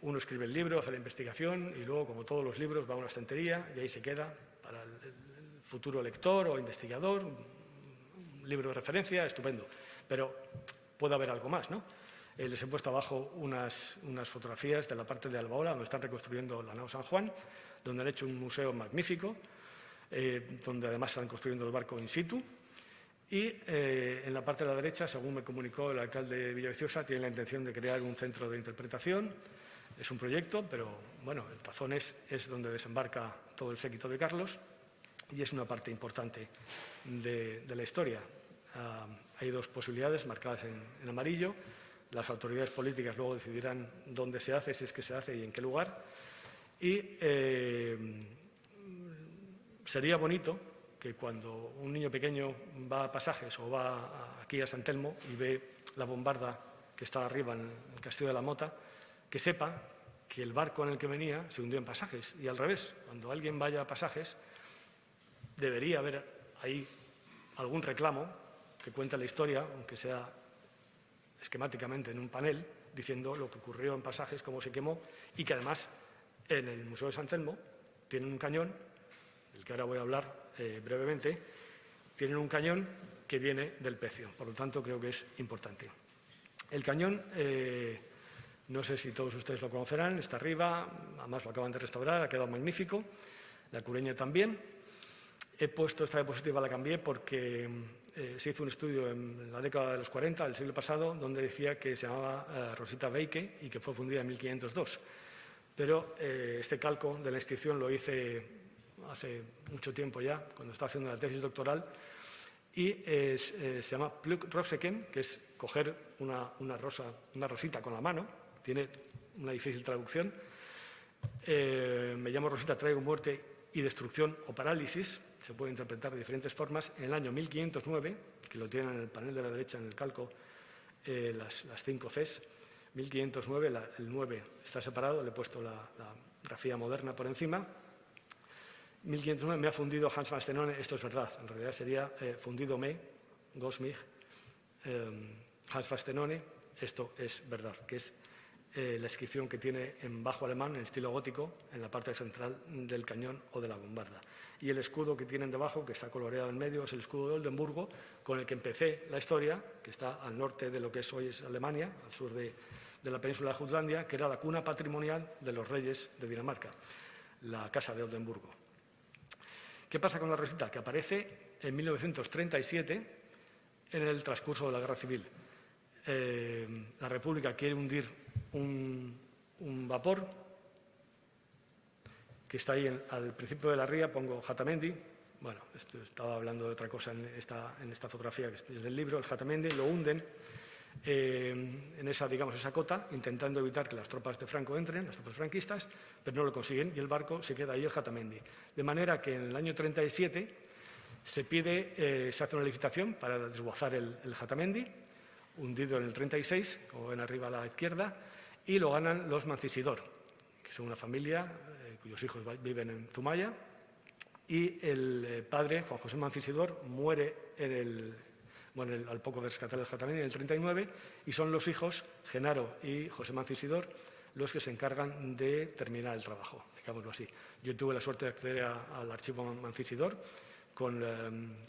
Uno escribe el libro, hace la investigación y luego, como todos los libros, va a una estantería y ahí se queda para el futuro lector o investigador, un libro de referencia, estupendo. Pero puede haber algo más, ¿no? Les he puesto abajo unas fotografías de la parte de Albaola, donde están reconstruyendo la nao San Juan, donde han hecho un museo magnífico, donde además están construyendo el barco in situ. Y en la parte de la derecha, según me comunicó el alcalde de Villaviciosa, tiene la intención de crear un centro de interpretación. Es un proyecto, pero bueno, el Tazón es donde desembarca todo el séquito de Carlos y es una parte importante de la historia. Hay 2 posibilidades marcadas en amarillo. Las autoridades políticas luego decidirán dónde se hace, si es que se hace y en qué lugar. Y sería bonito que cuando un niño pequeño va a Pasajes o va aquí a San Telmo y ve la bombarda que está arriba en el Castillo de la Mota, que sepa que el barco en el que venía se hundió en Pasajes. Y al revés, cuando alguien vaya a Pasajes, debería haber ahí algún reclamo que cuente la historia, aunque sea esquemáticamente en un panel, diciendo lo que ocurrió en Pasajes, cómo se quemó, y que además en el Museo de San Telmo tienen un cañón, del que ahora voy a hablar brevemente, tienen un cañón que viene del pecio. Por lo tanto, creo que es importante. El cañón, no sé si todos ustedes lo conocerán, está arriba, además lo acaban de restaurar, ha quedado magnífico, la cureña también. He puesto esta diapositiva, la cambié porque se hizo un estudio en la década de los 40, del siglo pasado, donde decía que se llamaba Rosita Veike y que fue fundida en 1502. Pero este calco de la inscripción lo hice hace mucho tiempo ya, cuando estaba haciendo la tesis doctoral, y se llama Pluk Roseken, que es coger una rosita con la mano, tiene una difícil traducción. Me llamo Rosita, traigo muerte y destrucción o parálisis, se puede interpretar de diferentes formas. En el año 1509, que lo tienen en el panel de la derecha en el calco, las 5 Cs, 1509, el 9 está separado, le he puesto la grafía moderna por encima. 1509 me ha fundido Hans van Steenone, esto es verdad, en realidad sería fundido me, Gosmig, Hans van Steenone, esto es verdad, que es la inscripción que tiene en bajo alemán, en estilo gótico, en la parte central del cañón o de la bombarda. Y el escudo que tienen debajo, que está coloreado en medio, es el escudo de Oldenburgo, con el que empecé la historia, que está al norte de lo que hoy es Alemania, al sur de la península de Jutlandia, que era la cuna patrimonial de los reyes de Dinamarca, la Casa de Oldenburgo. ¿Qué pasa con la rosita? Que aparece en 1937 en el transcurso de la Guerra Civil. La República quiere hundir un vapor que está ahí al principio de la ría, pongo Jatamendi. Bueno, estaba hablando de otra cosa en esta fotografía que es del libro. El Jatamendi lo hunden en esa cota, intentando evitar que las tropas de Franco entren, las tropas franquistas, pero no lo consiguen y el barco se queda ahí, el Jatamendi. De manera que en el año 37 se hace una licitación para desguazar el Jatamendi, hundido en el 36, como ven arriba a la izquierda, y lo ganan los Mancisidor, que son una familia cuyos hijos viven en Zumaya, y el padre, Juan José Mancisidor, muere al poco de rescatar el Jatamendi en el 39, y son los hijos, Genaro y José Mancisidor, los que se encargan de terminar el trabajo, digámoslo así. Yo tuve la suerte de acceder al archivo Mancisidor con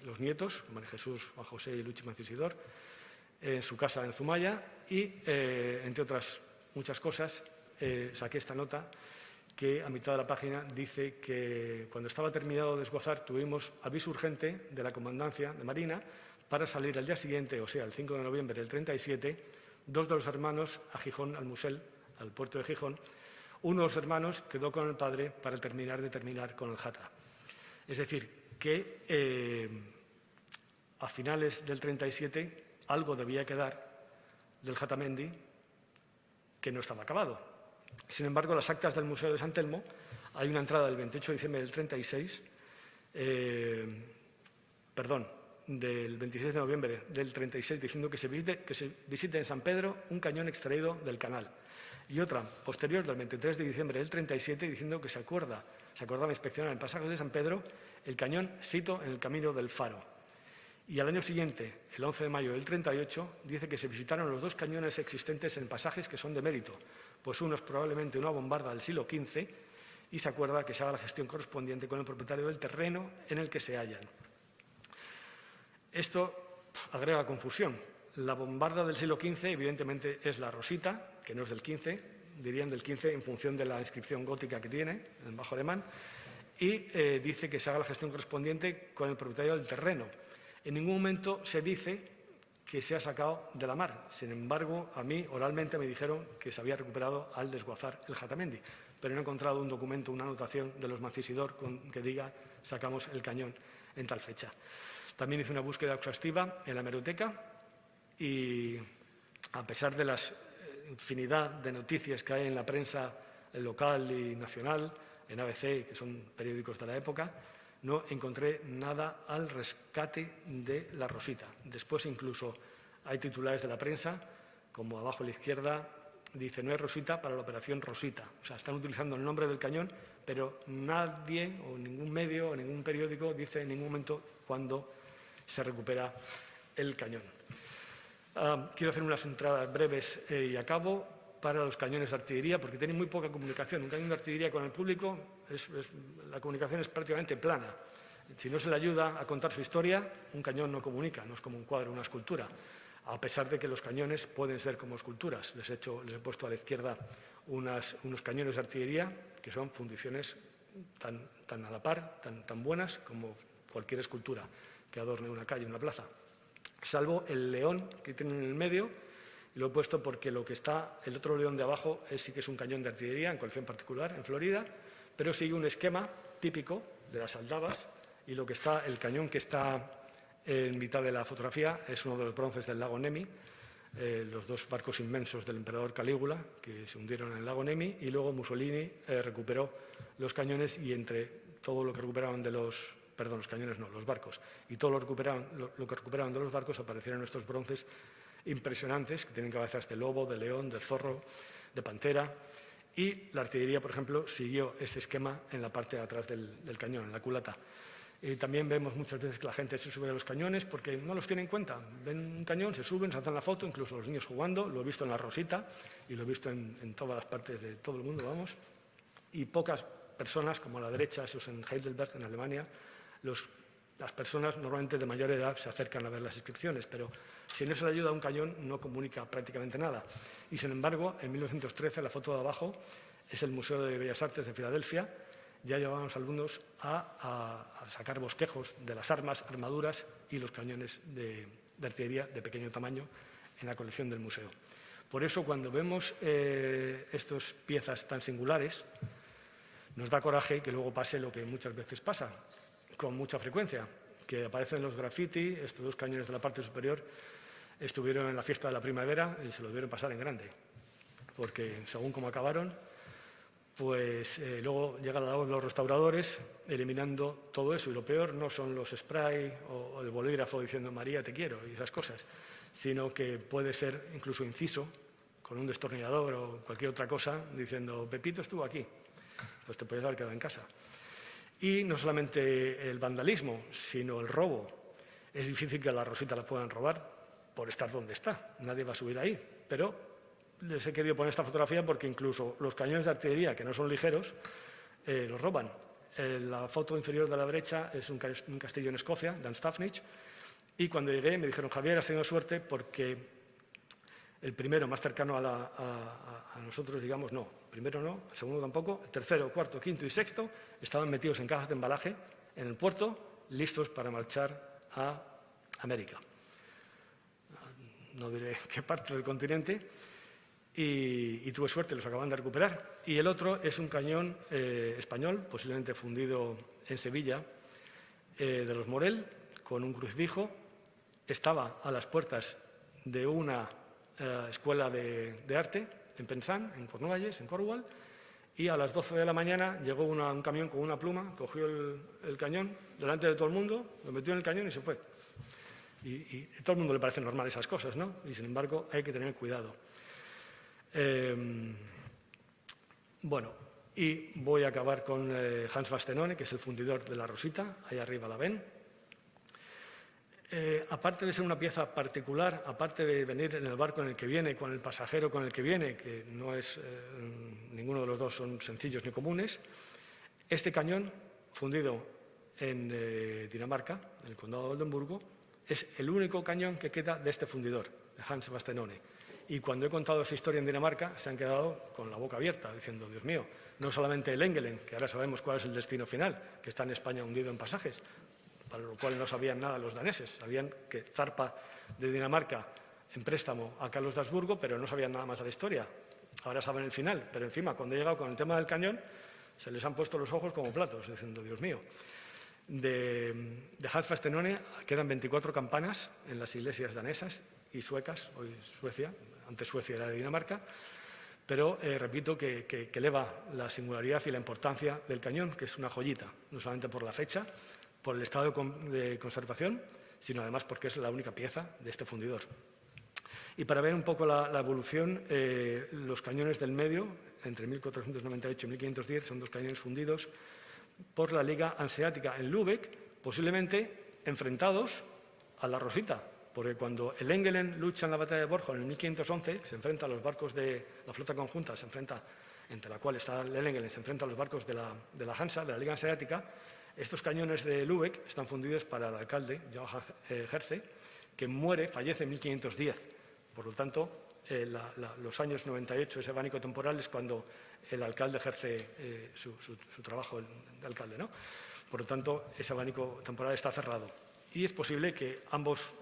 los nietos, María Jesús, Juan José y Luchi Mancisidor, en su casa en Zumaya, y, entre otras muchas cosas, saqué esta nota que a mitad de la página dice que cuando estaba terminado de desguazar tuvimos aviso urgente de la Comandancia de Marina para salir al día siguiente, o sea, el 5 de noviembre del 37, dos de los hermanos a Gijón, al Musel, al puerto de Gijón. Uno de los hermanos quedó con el padre para terminar con el Jata. Es decir, que a finales del 37 algo debía quedar del Jatamendi que no estaba acabado. Sin embargo, las actas del Museo de San Telmo, hay una entrada del 28 de diciembre del 36, del 26 de noviembre del 36, diciendo que se visite en San Pedro un cañón extraído del canal. Y otra posterior del 23 de diciembre del 37, diciendo que se acordaba inspeccionar en pasajes de San Pedro el cañón Sito en el camino del Faro. Y al año siguiente, el 11 de mayo del 38, dice que se visitaron los dos cañones existentes en pasajes que son de mérito, pues uno es probablemente una bombarda del siglo XV, y se acuerda que se haga la gestión correspondiente con el propietario del terreno en el que se hallan. Esto agrega confusión. La bombarda del siglo XV, evidentemente, es la Rosita, que no es del XV, dirían del XV en función de la inscripción gótica que tiene, en bajo alemán, y dice que se haga la gestión correspondiente con el propietario del terreno. En ningún momento se dice que se ha sacado de la mar. Sin embargo, a mí oralmente me dijeron que se había recuperado al desguazar el Jatamendi, pero no he encontrado un documento, una anotación de los Mancisidor que diga sacamos el cañón en tal fecha. También hice una búsqueda exhaustiva en la hemeroteca y, a pesar de la infinidad de noticias que hay en la prensa local y nacional, en ABC, que son periódicos de la época, no encontré nada al rescate de la Rosita. Después incluso hay titulares de la prensa, como abajo a la izquierda, dice no hay Rosita para la operación Rosita. O sea, están utilizando el nombre del cañón, pero nadie o ningún medio o ningún periódico dice en ningún momento cuándo se recupera el cañón. Quiero hacer unas entradas breves y acabo para los cañones de artillería, porque tienen muy poca comunicación. Un cañón de artillería con el público, la comunicación es prácticamente plana. Si no se le ayuda a contar su historia, un cañón no comunica, no es como un cuadro, una escultura. A pesar de que los cañones pueden ser como esculturas. Les he puesto a la izquierda unos cañones de artillería que son fundiciones tan a la par, tan buenas como cualquier escultura que adorne una calle, una plaza. Salvo el león que tienen en el medio. Lo he puesto porque el otro león de abajo sí que es un cañón de artillería, en colección particular, en Florida, pero sigue un esquema típico de las Aldabas, y el cañón que está en mitad de la fotografía es uno de los bronces del lago Nemi, los dos barcos inmensos del emperador Calígula que se hundieron en el lago Nemi, y luego Mussolini recuperó los cañones, y entre todo lo que recuperaron los barcos, y todo lo que recuperaron de los barcos aparecieron estos bronces impresionantes, que tienen cabezas de lobo, de león, de zorro, de pantera, y la artillería, por ejemplo, siguió este esquema en la parte de atrás del cañón, en la culata. También vemos muchas veces que la gente se sube a los cañones porque no los tiene en cuenta. Ven un cañón, se suben, se hacen la foto, incluso los niños jugando. Lo he visto en la Rosita y lo he visto en todas las partes de todo el mundo, vamos. Y pocas personas, como a la derecha, eso es en Heidelberg, en Alemania, las personas normalmente de mayor edad se acercan a ver las inscripciones, pero si no se le ayuda a un cañón no comunica prácticamente nada. Y sin embargo, en 1913, la foto de abajo es el Museo de Bellas Artes de Filadelfia. Ya llevaban los alumnos a sacar bosquejos de las armas, armaduras y los cañones de artillería de pequeño tamaño en la colección del museo. Por eso, cuando vemos estas piezas tan singulares, Nos da coraje que luego pase lo que muchas veces pasa, con mucha frecuencia, que aparecen los graffiti. Estos 2 cañones de la parte superior estuvieron en la fiesta de la primavera y se lo debieron pasar en grande, porque según cómo acabaron, pues luego llegan los restauradores eliminando todo eso. Y lo peor no son los spray o el bolígrafo diciendo María te quiero y esas cosas, sino que puede ser incluso inciso con un destornillador o cualquier otra cosa diciendo Pepito estuvo aquí, pues te puedes haber quedado en casa. Y no solamente el vandalismo, sino el robo. Es difícil que a la Rosita la puedan robar por estar donde está, nadie va a subir ahí, pero les he querido poner esta fotografía porque incluso los cañones de artillería, que no son ligeros, los roban. La foto inferior de la derecha es un castillo en Escocia, Dunstafnage, y cuando llegué me dijeron, Javier, has tenido suerte porque el primero más cercano a nosotros, digamos, no. Primero no, el segundo tampoco, el tercero, cuarto, quinto y sexto estaban metidos en cajas de embalaje en el puerto, listos para marchar a América. No diré qué parte del continente, y tuve suerte, los acaban de recuperar. Y el otro es un cañón español, posiblemente fundido en Sevilla, de los Morel, con un crucifijo. Estaba a las puertas de una escuela de arte en Penzance, en Cornualles, en Cornwall, y a las 12 de la mañana llegó un camión con una pluma, cogió el cañón delante de todo el mundo, lo metió en el cañón y se fue. Y a todo el mundo le parecen normales esas cosas, ¿no? Y sin embargo hay que tener cuidado. Bueno, y voy a acabar con Hans Bastenone, que es el fundidor de la Rosita, ahí arriba la ven. Aparte de ser una pieza particular, aparte de venir en el barco en el que viene, con el pasajero con el que viene, que no es, ninguno de los dos son sencillos ni comunes, este cañón, fundido en Dinamarca, en el condado de Oldenburgo, es el único cañón que queda de este fundidor, de Hans Bastenone. Y cuando he contado esa historia en Dinamarca, se han quedado con la boca abierta, diciendo, Dios mío, no solamente el Engelen, que ahora sabemos cuál es el destino final, que está en España hundido en pasajes, para lo cual no sabían nada los daneses. Sabían que zarpa de Dinamarca en préstamo a Carlos de Habsburgo, pero no sabían nada más de la historia. Ahora saben el final, pero encima, cuando he llegado con el tema del cañón, se les han puesto los ojos como platos, diciendo, Dios mío. De Hans Bastenone quedan 24 campanas en las iglesias danesas y suecas, hoy Suecia, antes Suecia era de Dinamarca, pero repito que eleva la singularidad y la importancia del cañón, que es una joyita, no solamente por la fecha, por el estado de conservación, sino además porque es la única pieza de este fundidor. Y para ver un poco la evolución, los cañones del medio, entre 1498 y 1510, son 2 cañones fundidos por la Liga Hanseática en Lübeck, posiblemente enfrentados a la Rosita, porque cuando el Engelen lucha en la batalla de Bornholm en 1511, se enfrenta a los barcos de la flota conjunta, se enfrenta, entre la cual está el Engelen, se enfrenta a los barcos de la Hansa, de la Liga Hanseática. Estos cañones de Lübeck están fundidos para el alcalde, Johann Herze, que muere, fallece en 1510. Por lo tanto, los años 98, ese abanico temporal, es cuando el alcalde ejerce su trabajo de alcalde, ¿no? Por lo tanto, ese abanico temporal está cerrado. Y es posible que ambos,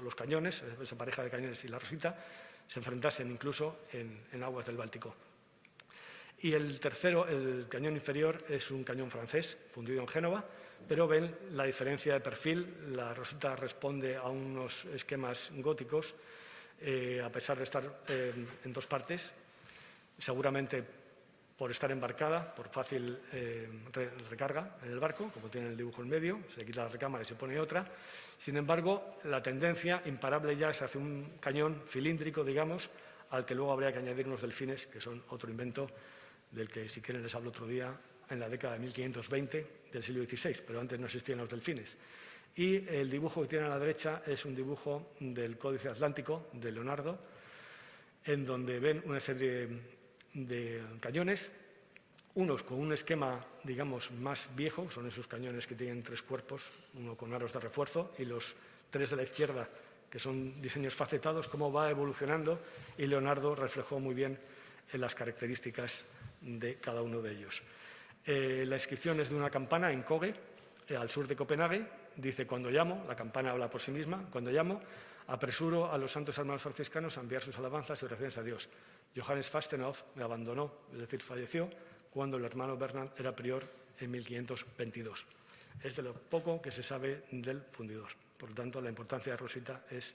los cañones, esa pareja de cañones y la Rosita, se enfrentasen incluso en aguas del Báltico. Y el tercero, el cañón inferior, es un cañón francés, fundido en Génova, pero ven la diferencia de perfil. La Rosita responde a unos esquemas góticos, a pesar de estar en 2 partes, seguramente por estar embarcada, por fácil recarga en el barco, como tiene el dibujo en medio, se quita la recámara y se pone otra. Sin embargo, la tendencia imparable ya es hacia un cañón cilíndrico, digamos, al que luego habría que añadir unos delfines, que son otro invento del que, si quieren, les hablo otro día, en la década de 1520 del siglo XVI, pero antes no existían los delfines. Y el dibujo que tiene a la derecha es un dibujo del Códice Atlántico de Leonardo, en donde ven una serie de cañones, unos con un esquema, digamos, más viejo, son esos cañones que tienen 3 cuerpos, uno con aros de refuerzo, y los 3 de la izquierda, que son diseños facetados, cómo va evolucionando, y Leonardo reflejó muy bien en las características de cada uno de ellos. La inscripción es de una campana en Køge, al sur de Copenhague. Dice, cuando llamo, la campana habla por sí misma, cuando llamo, apresuro a los santos hermanos franciscanos a enviar sus alabanzas y oraciones a Dios. Johannes Fastenhof me abandonó, es decir, falleció, cuando el hermano Bernard era prior en 1522. Es de lo poco que se sabe del fundidor. Por lo tanto, la importancia de Rosita es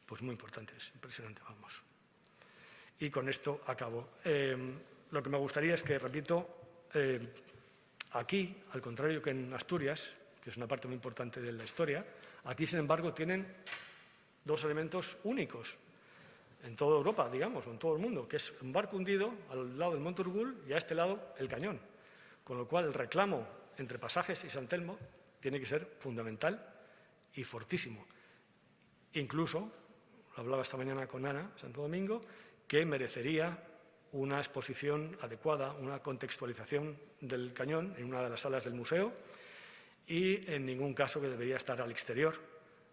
pues muy importante, es impresionante, vamos. Y con esto acabo. Lo que me gustaría es que, repito, aquí, al contrario que en Asturias, que es una parte muy importante de la historia, aquí, sin embargo, tienen dos elementos únicos en toda Europa, digamos, o en todo el mundo, que es un barco hundido al lado del Monte Urgul y a este lado el cañón. Con lo cual, el reclamo entre Pasajes y San Telmo tiene que ser fundamental y fortísimo. Incluso, lo hablaba esta mañana con Ana Santo Domingo, que merecería una exposición adecuada, una contextualización del cañón en una de las salas del museo y en ningún caso que debería estar al exterior,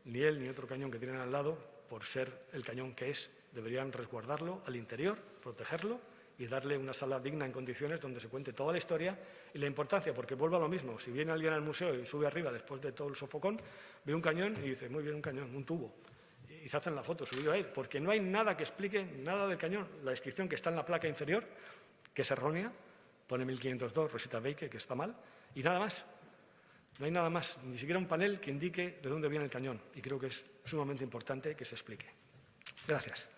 ni él ni otro cañón que tienen al lado, por ser el cañón que es. Deberían resguardarlo al interior, protegerlo y darle una sala digna en condiciones donde se cuente toda la historia y la importancia, porque vuelvo a lo mismo. Si viene alguien al museo y sube arriba después de todo el sofocón, ve un cañón y dice, muy bien, un cañón, un tubo. Y se hacen la foto subido a él, porque no hay nada que explique nada del cañón. La descripción que está en la placa inferior, que es errónea, pone 1502, Rosita Backe, que está mal, y nada más. No hay nada más, ni siquiera un panel que indique de dónde viene el cañón. Y creo que es sumamente importante que se explique. Gracias.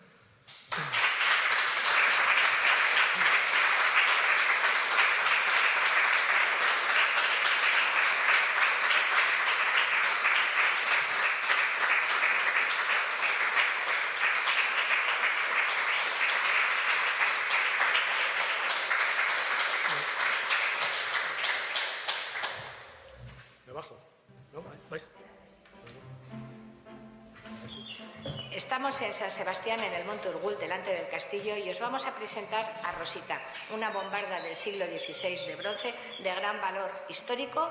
Estamos en San Sebastián, en el Monte Urgul, delante del castillo, y os vamos a presentar a Rosita, una bombarda del siglo XVI de bronce de gran valor histórico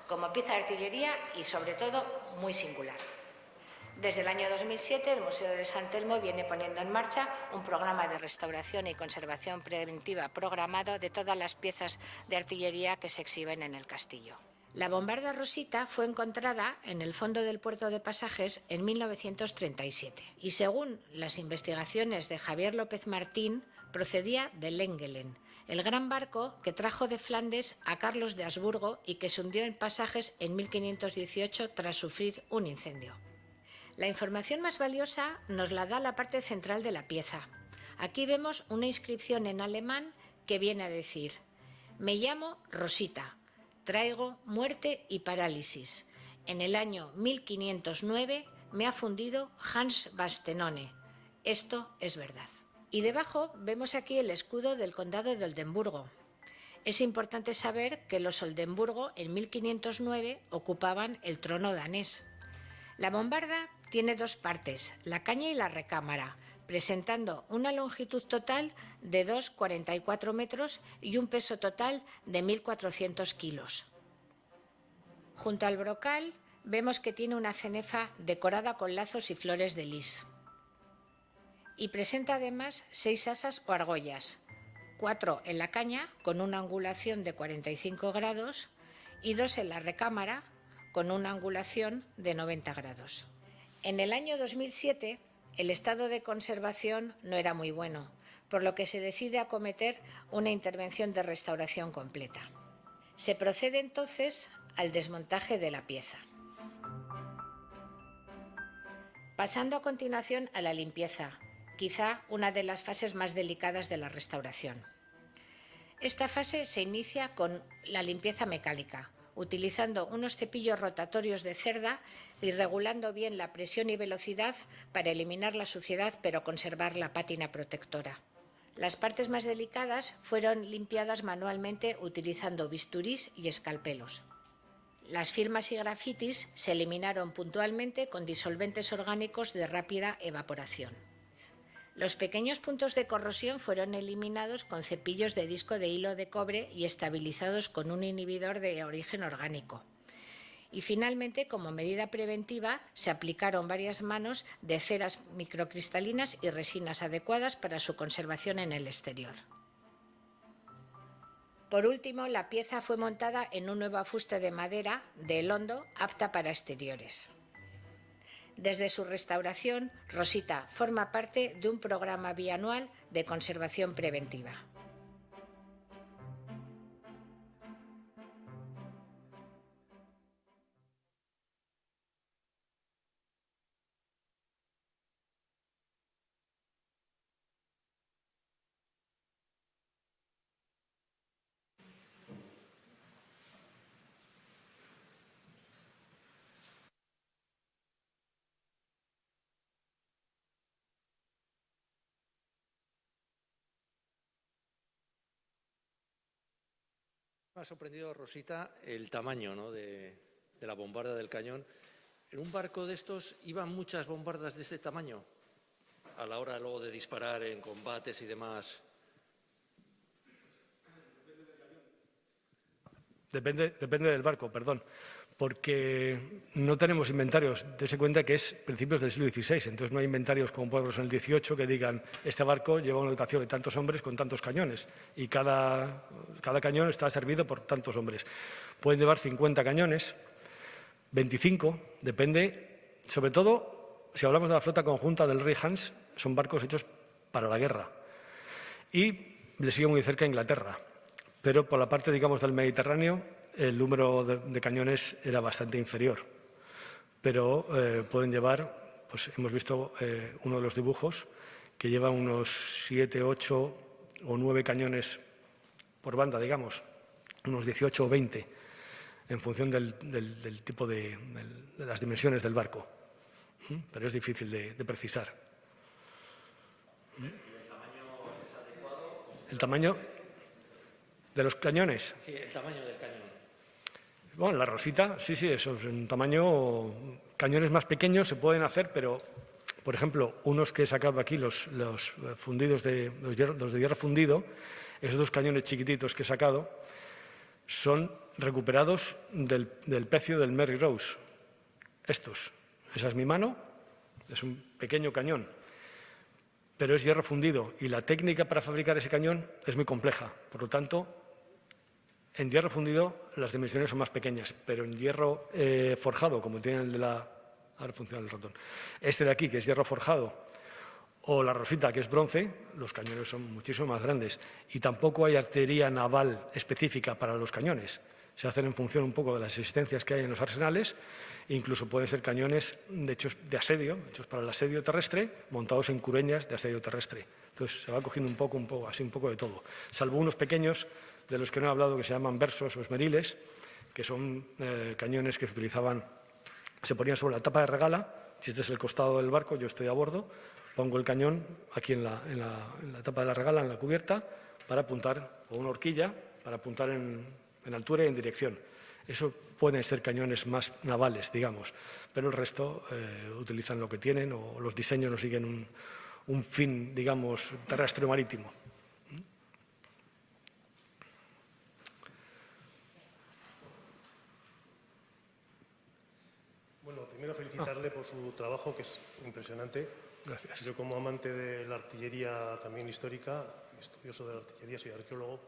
como pieza de artillería y, sobre todo, muy singular. Desde el año 2007, el Museo de San Telmo viene poniendo en marcha un programa de restauración y conservación preventiva programado de todas las piezas de artillería que se exhiben en el castillo. La bombarda Rosita fue encontrada en el fondo del puerto de Pasajes en 1937 y, según las investigaciones de Javier López Martín, procedía de Lengelen, el gran barco que trajo de Flandes a Carlos de Habsburgo y que se hundió en Pasajes en 1518 tras sufrir un incendio. La información más valiosa nos la da la parte central de la pieza. Aquí vemos una inscripción en alemán que viene a decir: «Me llamo Rosita. Traigo muerte y parálisis. En el año 1509 me ha fundido Hans Bastenone. Esto es verdad». Y debajo vemos aquí el escudo del condado de Oldenburgo. Es importante saber que los Oldenburgo en 1509 ocupaban el trono danés. La bombarda tiene dos partes, la caña y la recámara, presentando una longitud total de 2,44 metros y un peso total de 1.400 kilos. Junto al brocal vemos que tiene una cenefa decorada con lazos y flores de lis. Y presenta además 6 asas o argollas, 4 en la caña con una angulación de 45 grados y 2 en la recámara con una angulación de 90 grados. En el año 2007 el estado de conservación no era muy bueno, por lo que se decide acometer una intervención de restauración completa. Se procede entonces al desmontaje de la pieza. Pasando a continuación a la limpieza, quizá una de las fases más delicadas de la restauración. Esta fase se inicia con la limpieza mecánica, utilizando unos cepillos rotatorios de cerda y regulando bien la presión y velocidad para eliminar la suciedad pero conservar la pátina protectora. Las partes más delicadas fueron limpiadas manualmente utilizando bisturís y escalpelos. Las firmas y grafitis se eliminaron puntualmente con disolventes orgánicos de rápida evaporación. Los pequeños puntos de corrosión fueron eliminados con cepillos de disco de hilo de cobre y estabilizados con un inhibidor de origen orgánico. Y finalmente, como medida preventiva, se aplicaron varias manos de ceras microcristalinas y resinas adecuadas para su conservación en el exterior. Por último, la pieza fue montada en un nuevo afuste de madera de elondo apta para exteriores. Desde su restauración, Rosita forma parte de un programa bianual de conservación preventiva. Me ha sorprendido, Rosita, el tamaño, ¿no?, de la bombarda del cañón. ¿En un barco de estos iban muchas bombardas de este tamaño a la hora luego de disparar en combates y demás? Depende del barco, perdón, porque no tenemos inventarios. Dese cuenta que es principios del siglo XVI, entonces no hay inventarios como pueblos en el XVIII que digan este barco lleva una dotación de tantos hombres con tantos cañones y cada cañón está servido por tantos hombres. Pueden llevar 50 cañones, 25, depende, sobre todo, si hablamos de la flota conjunta del rey Hans, son barcos hechos para la guerra. Y le sigue muy cerca Inglaterra, pero por la parte, digamos, del Mediterráneo, el número de cañones era bastante inferior. Pero pueden llevar, pues hemos visto uno de los dibujos, que lleva unos 7, 8 o 9 cañones por banda, digamos, unos 18 o 20, en función del tipo de las dimensiones del barco. Pero es difícil de precisar. ¿El tamaño es adecuado? ¿El tamaño de los cañones? Sí, el tamaño del cañón. Bueno, la Rosita, sí, eso es un tamaño. Cañones más pequeños se pueden hacer, pero, por ejemplo, unos que he sacado aquí, los fundidos los de hierro fundido, esos dos cañones chiquititos que he sacado, son recuperados del pecio del Mary Rose. Esa es mi mano, es un pequeño cañón, pero es hierro fundido y la técnica para fabricar ese cañón es muy compleja. Por lo tanto, en hierro fundido las dimensiones son más pequeñas, pero en hierro forjado, como tiene el de la... Ahora funciona el ratón. Este de aquí, que es hierro forjado, o la Rosita, que es bronce, los cañones son muchísimo más grandes. Y tampoco hay artillería naval específica para los cañones. Se hacen en función un poco de las existencias que hay en los arsenales. Incluso pueden ser cañones hechos de asedio, hechos para el asedio terrestre, montados en cureñas de asedio terrestre. Entonces se va cogiendo un poco de todo. Salvo unos pequeños, de los que no he hablado, que se llaman versos o esmeriles, que son cañones que se ponían sobre la tapa de regala. Si este es el costado del barco, yo estoy a bordo, pongo el cañón aquí en la tapa de la regala, en la cubierta, para apuntar, o una horquilla, para apuntar en altura y en dirección. Eso pueden ser cañones más navales, digamos, pero el resto utilizan lo que tienen o los diseños no siguen un fin, digamos, terrestre o marítimo. Bueno, primero felicitarle por su trabajo, que es impresionante. Gracias. Yo, como amante de la artillería también histórica, estudioso de la artillería, soy arqueólogo.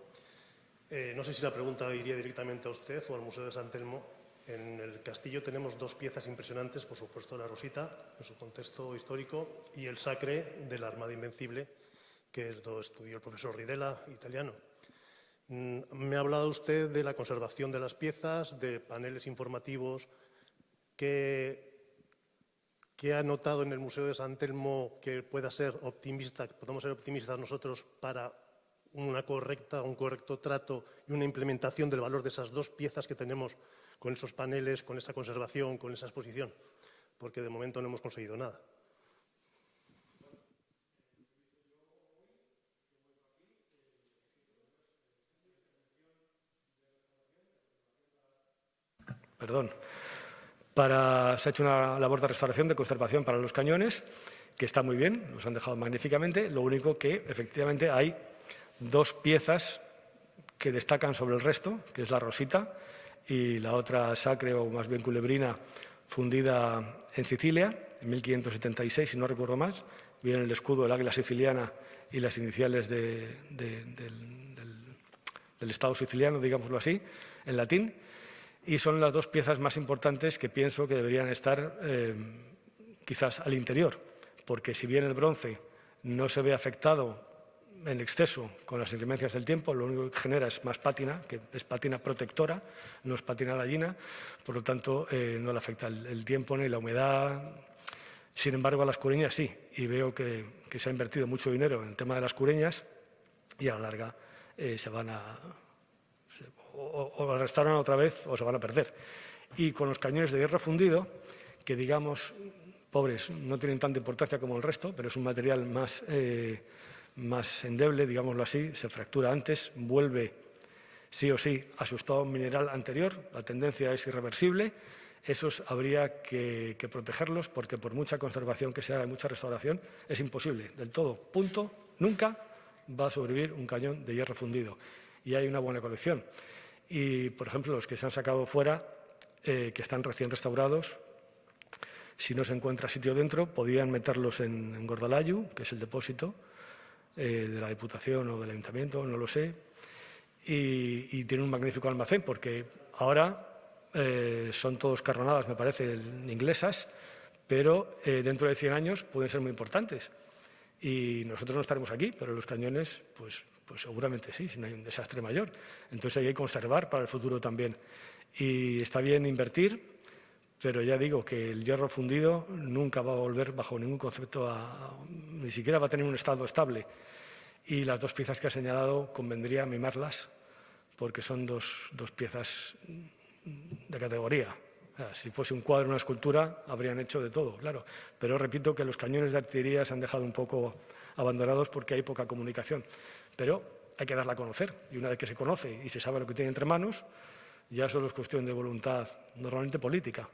No sé si la pregunta iría directamente a usted o al Museo de San Telmo. En el castillo tenemos dos piezas impresionantes, por supuesto la Rosita, en su contexto histórico, y el Sacre de la Armada Invencible, que lo estudió el profesor Ridella, italiano. Me ha hablado usted de la conservación de las piezas, de paneles informativos. ¿Qué ha notado en el Museo de San Telmo que pueda ser optimista, que podamos ser optimistas nosotros para un correcto trato y una implementación del valor de esas dos piezas que tenemos con esos paneles, con esa conservación, con esa exposición? Porque de momento no hemos conseguido nada. Perdón. Se ha hecho una labor de restauración, de conservación para los cañones, que está muy bien, los han dejado magníficamente. Lo único que, efectivamente, hay dos piezas que destacan sobre el resto, que es la Rosita y la otra Sacre, o más bien culebrina, fundida en Sicilia, en 1576, si no recuerdo más. Viene el escudo del águila siciliana y las iniciales del Estado siciliano, digámoslo así, en latín. Y son las dos piezas más importantes que pienso que deberían estar quizás al interior, porque si bien el bronce no se ve afectado en exceso con las inclemencias del tiempo, lo único que genera es más pátina, que es pátina protectora, no es pátina dañina, por lo tanto no le afecta el tiempo ni la humedad. Sin embargo, a las cureñas sí, y veo que se ha invertido mucho dinero en el tema de las cureñas y a la larga se van a... o las restauran otra vez o se van a perder. Y con los cañones de hierro fundido, que digamos, pobres, no tienen tanta importancia como el resto, pero es un material más endeble, digámoslo así, se fractura antes, vuelve sí o sí a su estado mineral anterior, la tendencia es irreversible. Esos habría que protegerlos porque por mucha conservación que se haga y mucha restauración es imposible del todo. Punto. Nunca va a sobrevivir un cañón de hierro fundido. Y hay una buena colección. Y, por ejemplo, los que se han sacado fuera, que están recién restaurados, si no se encuentra sitio dentro, podían meterlos en Gordalayu, que es el depósito de la Diputación o del Ayuntamiento, no lo sé, y tiene un magnífico almacén, porque ahora son todos carronadas, me parece, inglesas, pero dentro de 100 años pueden ser muy importantes. Y nosotros no estaremos aquí, pero los cañones, pues seguramente sí, si no hay un desastre mayor. Entonces hay que conservar para el futuro también. Y está bien invertir, pero ya digo que el hierro fundido nunca va a volver bajo ningún concepto ni siquiera va a tener un estado estable. Y las dos piezas que ha señalado convendría mimarlas porque son dos piezas de categoría. O sea, si fuese un cuadro o una escultura, habrían hecho de todo, claro. Pero repito que los cañones de artillería se han dejado un poco abandonados porque hay poca comunicación. Pero hay que darla a conocer. Y una vez que se conoce y se sabe lo que tiene entre manos, ya solo es cuestión de voluntad, normalmente política,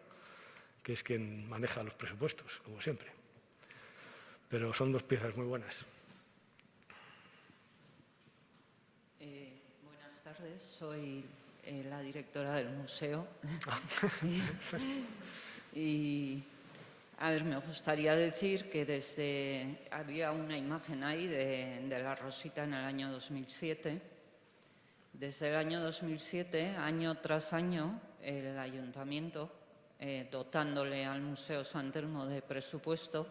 que es quien maneja los presupuestos, como siempre. Pero son dos piezas muy buenas. Buenas tardes, soy la directora del museo. Y, a ver, me gustaría decir que había una imagen ahí de la Rosita en el año 2007. Desde el año 2007, año tras año, el ayuntamiento, dotándole al Museo San Telmo de presupuesto,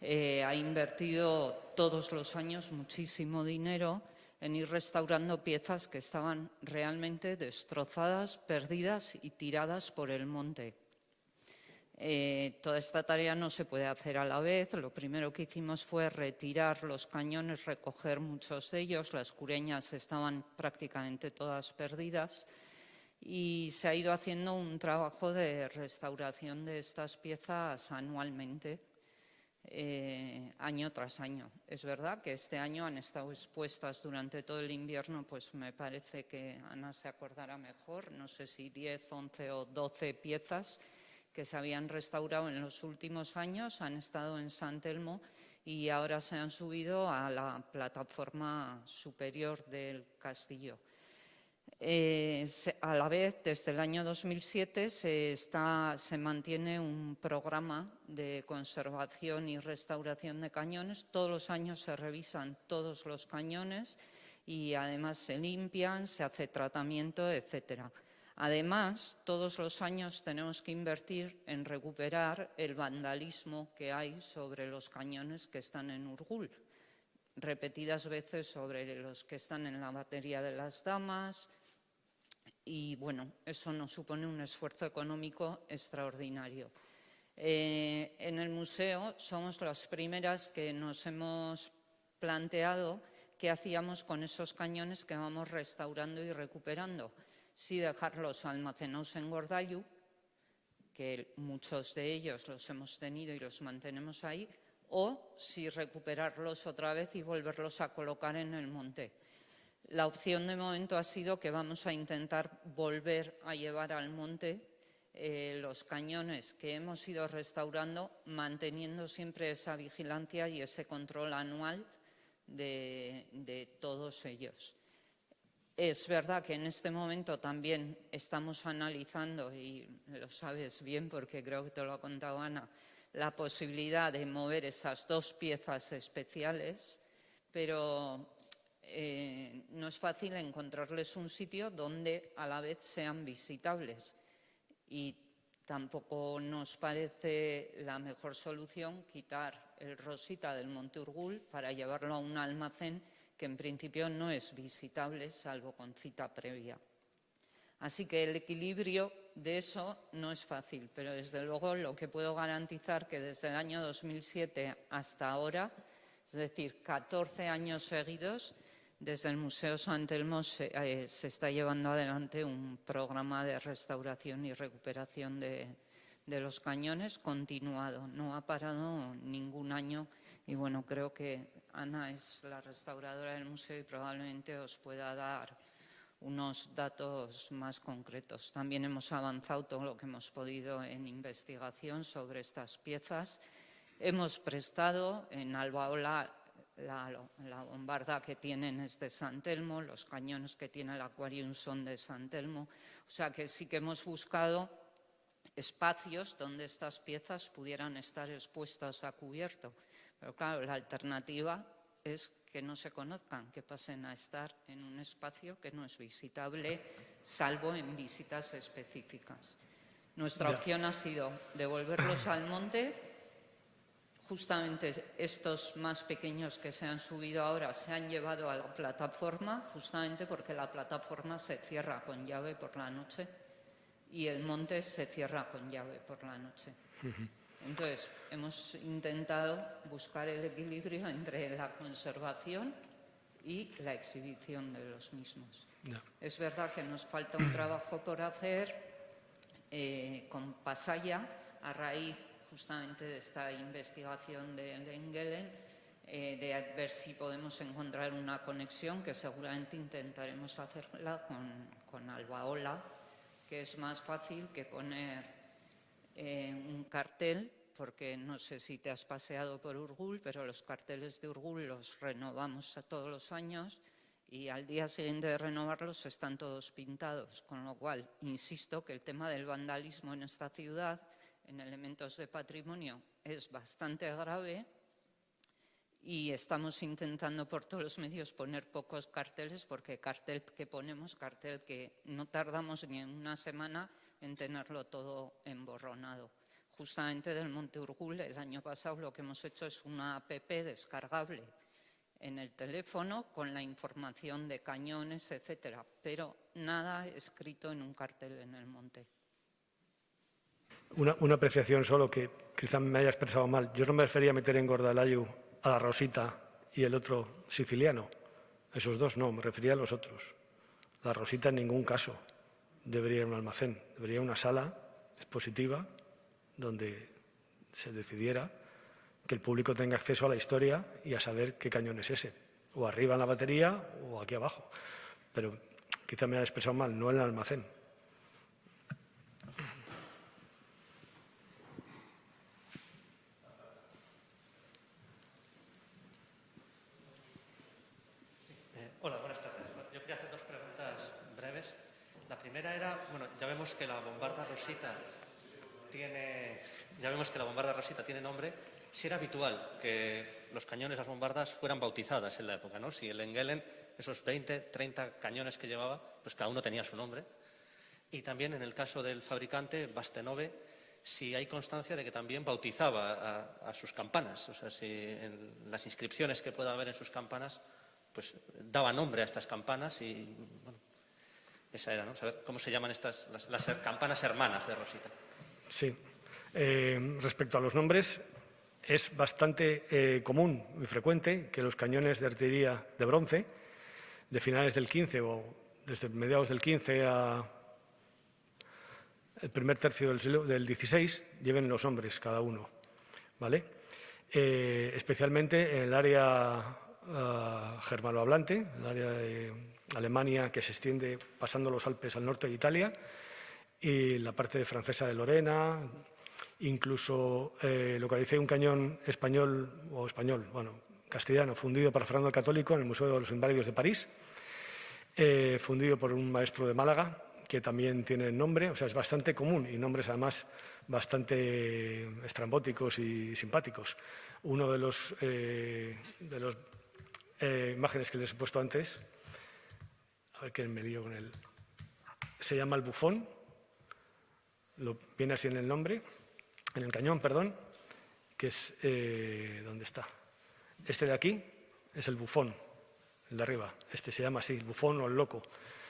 ha invertido todos los años muchísimo dinero en ir restaurando piezas que estaban realmente destrozadas, perdidas y tiradas por el monte. Toda esta tarea no se puede hacer a la vez. Lo primero que hicimos fue retirar los cañones, recoger muchos de ellos. Las cureñas estaban prácticamente todas perdidas y se ha ido haciendo un trabajo de restauración de estas piezas anualmente. Año tras año. Es verdad que este año han estado expuestas durante todo el invierno, pues me parece que Ana se acordará mejor, no sé si 10, 11 o 12 piezas que se habían restaurado en los últimos años, han estado en San Telmo y ahora se han subido a la plataforma superior del castillo. A la vez, desde el año 2007 se mantiene un programa de conservación y restauración de cañones. Todos los años se revisan todos los cañones y además se limpian, se hace tratamiento, etcétera. Además, todos los años tenemos que invertir en recuperar el vandalismo que hay sobre los cañones que están en Urgul. Repetidas veces sobre los que están en la batería de las Damas. Y bueno, eso nos supone un esfuerzo económico extraordinario. En el museo somos las primeras que nos hemos planteado qué hacíamos con esos cañones que vamos restaurando y recuperando. Si dejarlos almacenados en Gordalayu, que muchos de ellos los hemos tenido y los mantenemos ahí, o si recuperarlos otra vez y volverlos a colocar en el monte. La opción de momento ha sido que vamos a intentar volver a llevar al monte los cañones que hemos ido restaurando, manteniendo siempre esa vigilancia y ese control anual de todos ellos. Es verdad que en este momento también estamos analizando, y lo sabes bien porque creo que te lo ha contado Ana, la posibilidad de mover esas dos piezas especiales, pero no es fácil encontrarles un sitio donde a la vez sean visitables y tampoco nos parece la mejor solución quitar el Rosita del Monte Urgul para llevarlo a un almacén que en principio no es visitable salvo con cita previa. Así que el equilibrio de eso no es fácil, pero desde luego lo que puedo garantizar que desde el año 2007 hasta ahora, es decir, 14 años seguidos, desde el Museo San Telmo se está llevando adelante un programa de restauración y recuperación de los cañones continuado. No ha parado ningún año y bueno, creo que Ana es la restauradora del museo y probablemente os pueda dar unos datos más concretos. También hemos avanzado todo lo que hemos podido en investigación sobre estas piezas. Hemos prestado en Albaola la bombarda que tienen es de San Telmo, los cañones que tiene el Aquarium son de San Telmo. O sea que sí que hemos buscado espacios donde estas piezas pudieran estar expuestas a cubierto. Pero claro, la alternativa es que no se conozcan, que pasen a estar en un espacio que no es visitable, salvo en visitas específicas. Nuestra opción ha sido devolverlos al monte. Justamente estos más pequeños que se han subido ahora se han llevado a la plataforma, justamente porque la plataforma se cierra con llave por la noche y el monte se cierra con llave por la noche. Entonces, hemos intentado buscar el equilibrio entre la conservación y la exhibición de los mismos. No. Es verdad que nos falta un trabajo por hacer con Pasaia a raíz justamente de esta investigación de Engelen, de ver si podemos encontrar una conexión, que seguramente intentaremos hacerla con Albaola, que es más fácil que poner un cartel, porque no sé si te has paseado por Urgul, pero los carteles de Urgul los renovamos todos los años y al día siguiente de renovarlos están todos pintados, con lo cual insisto que el tema del vandalismo en esta ciudad en elementos de patrimonio es bastante grave y estamos intentando por todos los medios poner pocos carteles, porque cartel que ponemos, cartel que no tardamos ni en una semana en tenerlo todo emborronado. Justamente del Monte Urgul, el año pasado lo que hemos hecho es una app descargable en el teléfono con la información de cañones, etcétera, pero nada escrito en un cartel en el monte. Una apreciación solo que quizá me haya expresado mal. Yo no me refería a meter en Gordalayu a la Rosita y el otro siciliano. Esos dos no, me refería a los otros. La Rosita en ningún caso debería ir a un almacén, debería ir a una sala expositiva donde se decidiera que el público tenga acceso a la historia y a saber qué cañón es ese, o arriba en la batería o aquí abajo. Pero quizá me haya expresado mal, no en el almacén. Hola, buenas tardes. Yo quería hacer dos preguntas breves. La primera era, bueno, ya vemos que la bombarda Rosita tiene nombre. Si era habitual que los cañones, las bombardas, fueran bautizadas en la época, ¿no? Si el Engelen, esos 20, 30 cañones que llevaba, pues cada uno tenía su nombre. Y también en el caso del fabricante, Bastenove, si hay constancia de que también bautizaba a sus campanas. O sea, si en las inscripciones que pueda haber en sus campanas, pues daba nombre a estas campanas y, bueno, esa era, ¿no? Saber cómo se llaman las campanas hermanas de Rosita. Sí. Respecto a los nombres, es bastante común y frecuente que los cañones de artillería de bronce, de finales del 15 o desde mediados del 15 a el primer tercio del 16, lleven los nombres cada uno, ¿vale? Especialmente en el área germanohablante, el área de Alemania que se extiende pasando los Alpes al norte de Italia, y la parte francesa de Lorena. Incluso localicé un cañón castellano, fundido para Fernando el Católico en el Museo de los Inválidos de París, fundido por un maestro de Málaga, que también tiene nombre. O sea, es bastante común y nombres además bastante estrambóticos y simpáticos. Uno de los imágenes que les he puesto antes, a ver que me lío con él, se llama el Bufón, viene así en el nombre, en el cañón, perdón, que es, ¿dónde está? Este de aquí es el Bufón, el de arriba, este se llama así, el Bufón o el loco,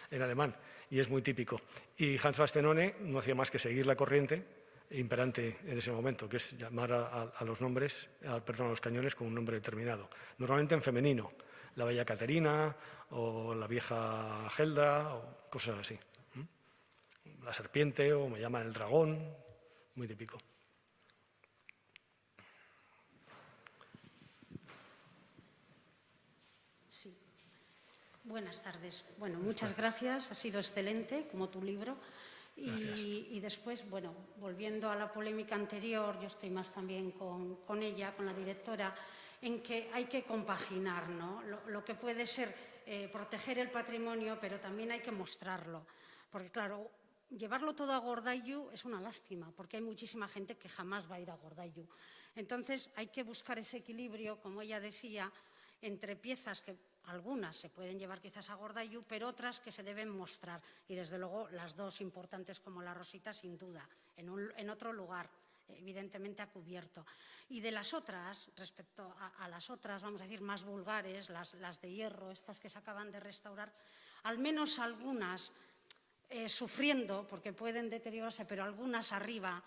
en alemán, y es muy típico. Y Hans Bastenone no hacía más que seguir la corriente imperante en ese momento, que es llamar a los nombres, a los cañones con un nombre determinado. Normalmente en femenino, la Bella Caterina o la Vieja Gelda o cosas así. La serpiente o me llaman el dragón, muy típico. Sí. Buenas tardes. Bueno, muchas gracias. Ha sido excelente, como tu libro. Y después, bueno, volviendo a la polémica anterior, yo estoy más también con ella, con la directora, en que hay que compaginar, ¿no? Lo que puede ser proteger el patrimonio, pero también hay que mostrarlo. Porque, claro, llevarlo todo a Gordailu es una lástima, porque hay muchísima gente que jamás va a ir a Gordailu. Entonces, hay que buscar ese equilibrio, como ella decía, entre piezas que algunas se pueden llevar quizás a Gordailu, pero otras que se deben mostrar. Y, desde luego, las dos importantes como la Rosita, sin duda, en otro lugar, evidentemente a cubierto. Y de las otras, respecto a las otras, vamos a decir, más vulgares, las de hierro, estas que se acaban de restaurar, al menos algunas sufriendo, porque pueden deteriorarse, pero algunas arriba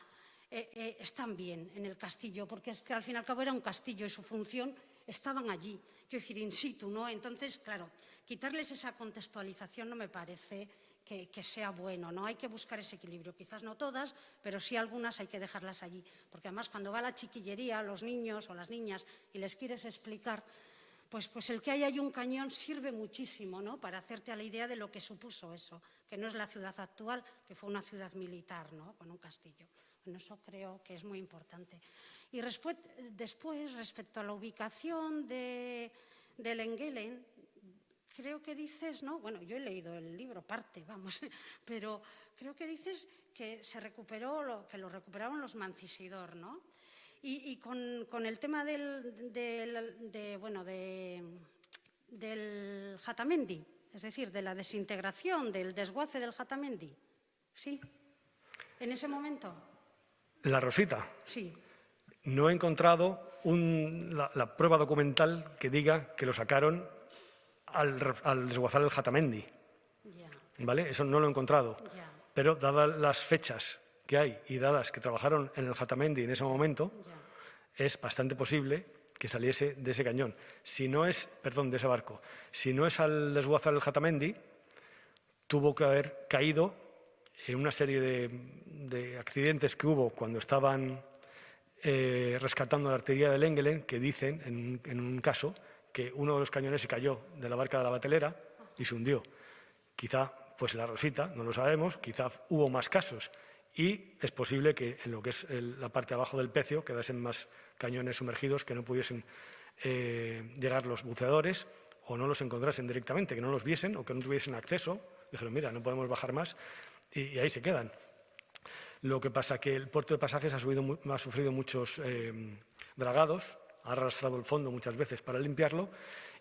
están bien en el castillo, porque es que al fin y al cabo era un castillo y su función estaban allí, quiero decir, in situ, ¿no? Entonces, claro, quitarles esa contextualización no me parece que sea bueno, ¿no? Hay que buscar ese equilibrio, quizás no todas, pero sí algunas hay que dejarlas allí, porque además cuando va a la chiquillería, a los niños o las niñas, y les quieres explicar, pues el que haya ahí un cañón sirve muchísimo, ¿no? Para hacerte a la idea de lo que supuso eso, que no es la ciudad actual, que fue una ciudad militar, ¿no? Con un castillo. Bueno, eso creo que es muy importante. Y después, respecto a la ubicación del Enguelen, creo que dices, ¿no? Bueno, yo he leído el libro, parte, vamos, pero creo que dices que se recuperó, que lo recuperaron los Mancisidor, ¿no? Y con el tema del Jatamendi, es decir, de la desintegración, del desguace del Jatamendi, ¿sí? ¿En ese momento? La Rosita. Sí. No he encontrado la prueba documental que diga que lo sacaron al desguazar el Jatamendi. Ya. ¿Vale? Eso no lo he encontrado. Ya. Pero dadas las fechas que hay y dadas que trabajaron en el Jatamendi en ese momento, Ya. es bastante posible que saliese de ese cañón. Si no es, perdón, de ese barco. Si no es al desguazar el Jatamendi, tuvo que haber caído en una serie de accidentes que hubo cuando estaban rescatando la artillería del Enguelen, que dicen, en un caso, que uno de los cañones se cayó de la barca de la batelera y se hundió. Quizá fuese la Rosita, no lo sabemos, quizá hubo más casos. Y es posible que en lo que es la parte de abajo del pecio quedasen más cañones sumergidos que no pudiesen llegar los buceadores o no los encontrasen directamente, que no los viesen o que no tuviesen acceso. Dijeron, mira, no podemos bajar más, y ahí se quedan. Lo que pasa es que el puerto de Pasajes ha sufrido muchos dragados, ha arrastrado el fondo muchas veces para limpiarlo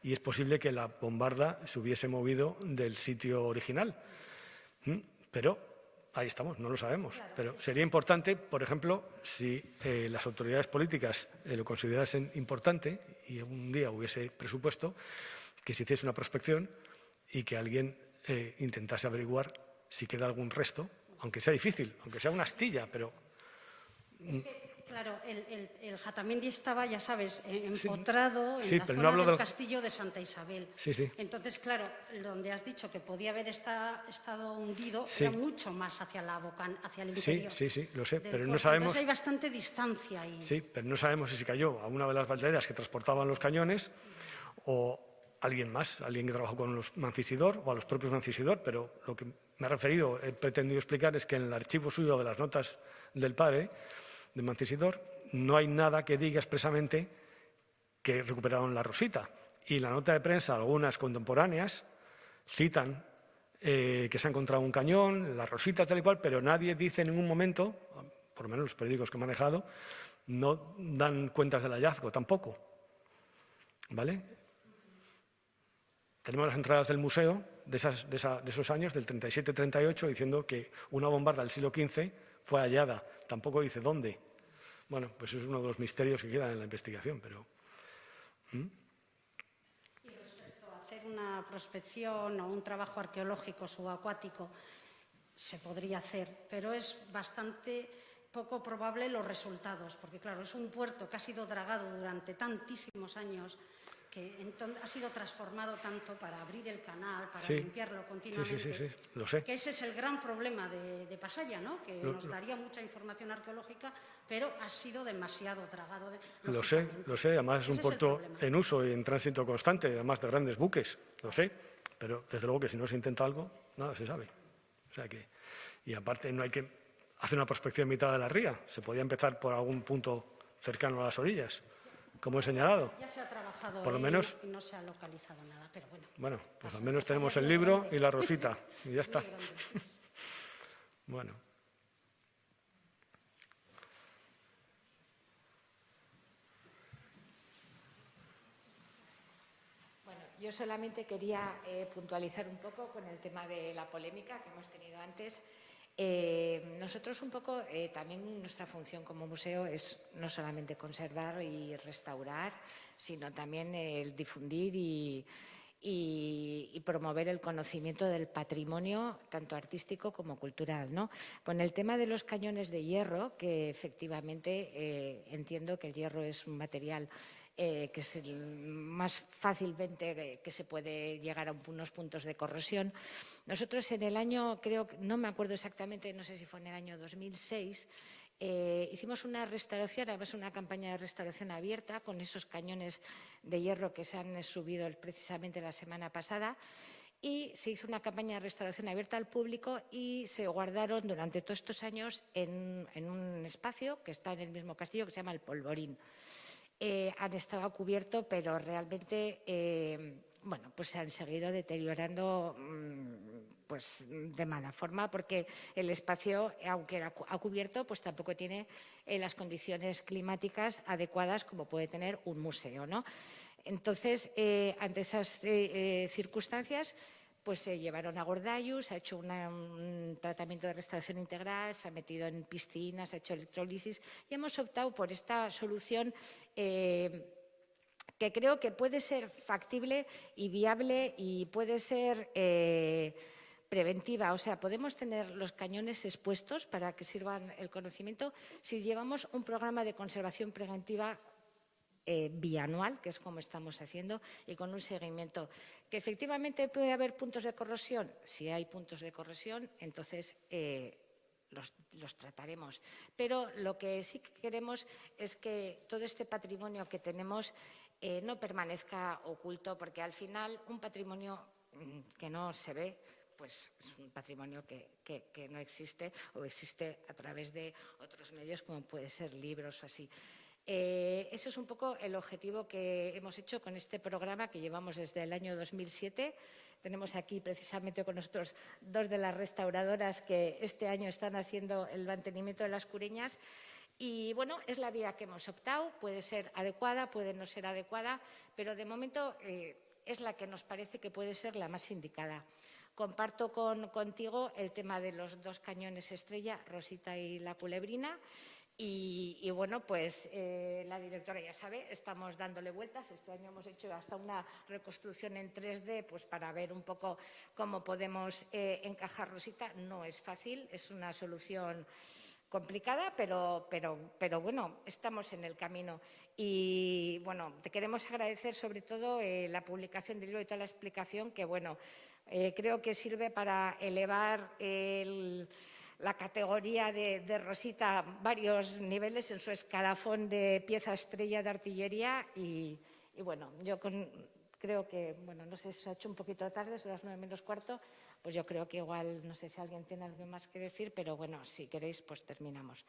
y es posible que la bombarda se hubiese movido del sitio original. Pero ahí estamos, no lo sabemos. Pero sería importante, por ejemplo, si las autoridades políticas lo considerasen importante y un día hubiese presupuesto, que se hiciese una prospección y que alguien intentase averiguar si queda algún resto, aunque sea difícil, aunque sea una astilla, pero... Es que, claro, el Jatamendi estaba, ya sabes, empotrado en la pero zona no hablo del del castillo de Santa Isabel. Sí, sí. Entonces, claro, donde has dicho que podía haber estado hundido, Sí. era mucho más hacia el interior. Sí, lo sé, del pero no puerto. sabemos... Entonces hay bastante distancia ahí. Sí, pero no sabemos si se cayó a una de las bateleras que transportaban los cañones o alguien más, alguien que trabajó con los Mancisidor o a los propios Mancisidor, pero lo que me he referido, he pretendido explicar es que en el archivo suyo de las notas del padre, de Mancisidor, no hay nada que diga expresamente que recuperaron la Rosita. Y la nota de prensa, algunas contemporáneas, citan que se ha encontrado un cañón, la Rosita, tal y cual, pero nadie dice en ningún momento, por lo menos los periódicos que he manejado, no dan cuentas del hallazgo tampoco. ¿Vale? Tenemos las entradas del museo de esos años, del 37-38, diciendo que una bombarda del siglo XV fue hallada. Tampoco dice dónde. Bueno, pues es uno de los misterios que quedan en la investigación, pero... Y respecto a hacer una prospección o un trabajo arqueológico subacuático, se podría hacer, pero es bastante poco probable los resultados, porque claro, es un puerto que ha sido dragado durante tantísimos años, que ha sido transformado tanto para abrir el canal, para limpiarlo continuamente, Sí, lo sé. que ese es el gran problema de Pasaya, ¿no? Que nos daría mucha información arqueológica, pero ha sido demasiado dragado. Lo sé, además es un puerto en uso y en tránsito constante, además de grandes buques, lo sé, Pero desde luego que si no se intenta algo, nada se sabe. O sea que, y aparte no hay que hacer una prospección en mitad de la ría, se podía empezar por algún punto cercano a las orillas, como he señalado. Ya se ha trabajado Por lo menos, y no se ha localizado nada, pero bueno. bueno, pues al Pasa- menos tenemos el pasaría muy libro grande. y la rosita, y ya está. Muy grande. Bueno. Bueno, yo solamente quería puntualizar un poco con el tema de la polémica que hemos tenido antes. Nosotros un poco, también nuestra función como museo es no solamente conservar y restaurar, sino también el difundir y promover el conocimiento del patrimonio, tanto artístico como cultural, ¿no? Con el tema de los cañones de hierro, que efectivamente entiendo que el hierro es un material que es el más fácilmente que se puede llegar a unos puntos de corrosión. Nosotros en el año, no me acuerdo exactamente, no sé si fue en el año 2006, hicimos una restauración, además una campaña de restauración abierta con esos cañones de hierro que se han subido precisamente la semana pasada, y se hizo una campaña de restauración abierta al público y se guardaron durante todos estos años en un espacio que está en el mismo castillo, que se llama El Polvorín. Han estado a cubierto, pero realmente bueno, pues se han seguido deteriorando pues de mala forma, porque el espacio, aunque era a cubierto, pues tampoco tiene las condiciones climáticas adecuadas como puede tener un museo, ¿no? Entonces, ante esas circunstancias, pues se llevaron a Gordayus, se ha hecho un tratamiento de restauración integral, se ha metido en piscinas, se ha hecho electrólisis y hemos optado por esta solución que creo que puede ser factible y viable y puede ser preventiva. O sea, podemos tener los cañones expuestos para que sirvan el conocimiento si llevamos un programa de conservación preventiva bianual, que es como estamos haciendo, y con un seguimiento. ¿Que efectivamente puede haber puntos de corrosión? Si hay puntos de corrosión, entonces los trataremos. Pero lo que sí que queremos es que todo este patrimonio que tenemos no permanezca oculto, porque al final un patrimonio que no se ve, pues es un patrimonio que no existe o existe a través de otros medios como pueden ser libros o así. Ese es un poco el objetivo que hemos hecho con este programa que llevamos desde el año 2007. Tenemos aquí precisamente con nosotros dos de las restauradoras que este año están haciendo el mantenimiento de las cureñas. Y bueno, es la vía que hemos optado, puede ser adecuada, puede no ser adecuada, pero de momento es la que nos parece que puede ser la más indicada. Comparto contigo el tema de los dos cañones estrella, Rosita y la Culebrina. Y bueno, pues la directora ya sabe, estamos dándole vueltas. Este año hemos hecho hasta una reconstrucción en 3D pues para ver un poco cómo podemos encajar Rosita. No es fácil, es una solución complicada, pero bueno, estamos en el camino. Y bueno, te queremos agradecer sobre todo la publicación del libro y toda la explicación que, bueno, creo que sirve para elevar la categoría de Rosita varios niveles en su escalafón de pieza estrella de artillería y bueno, yo creo que, bueno, no sé, se ha hecho un poquito tarde, son las 9 menos cuarto, pues yo creo que igual, no sé si alguien tiene algo más que decir, pero bueno, si queréis, pues terminamos.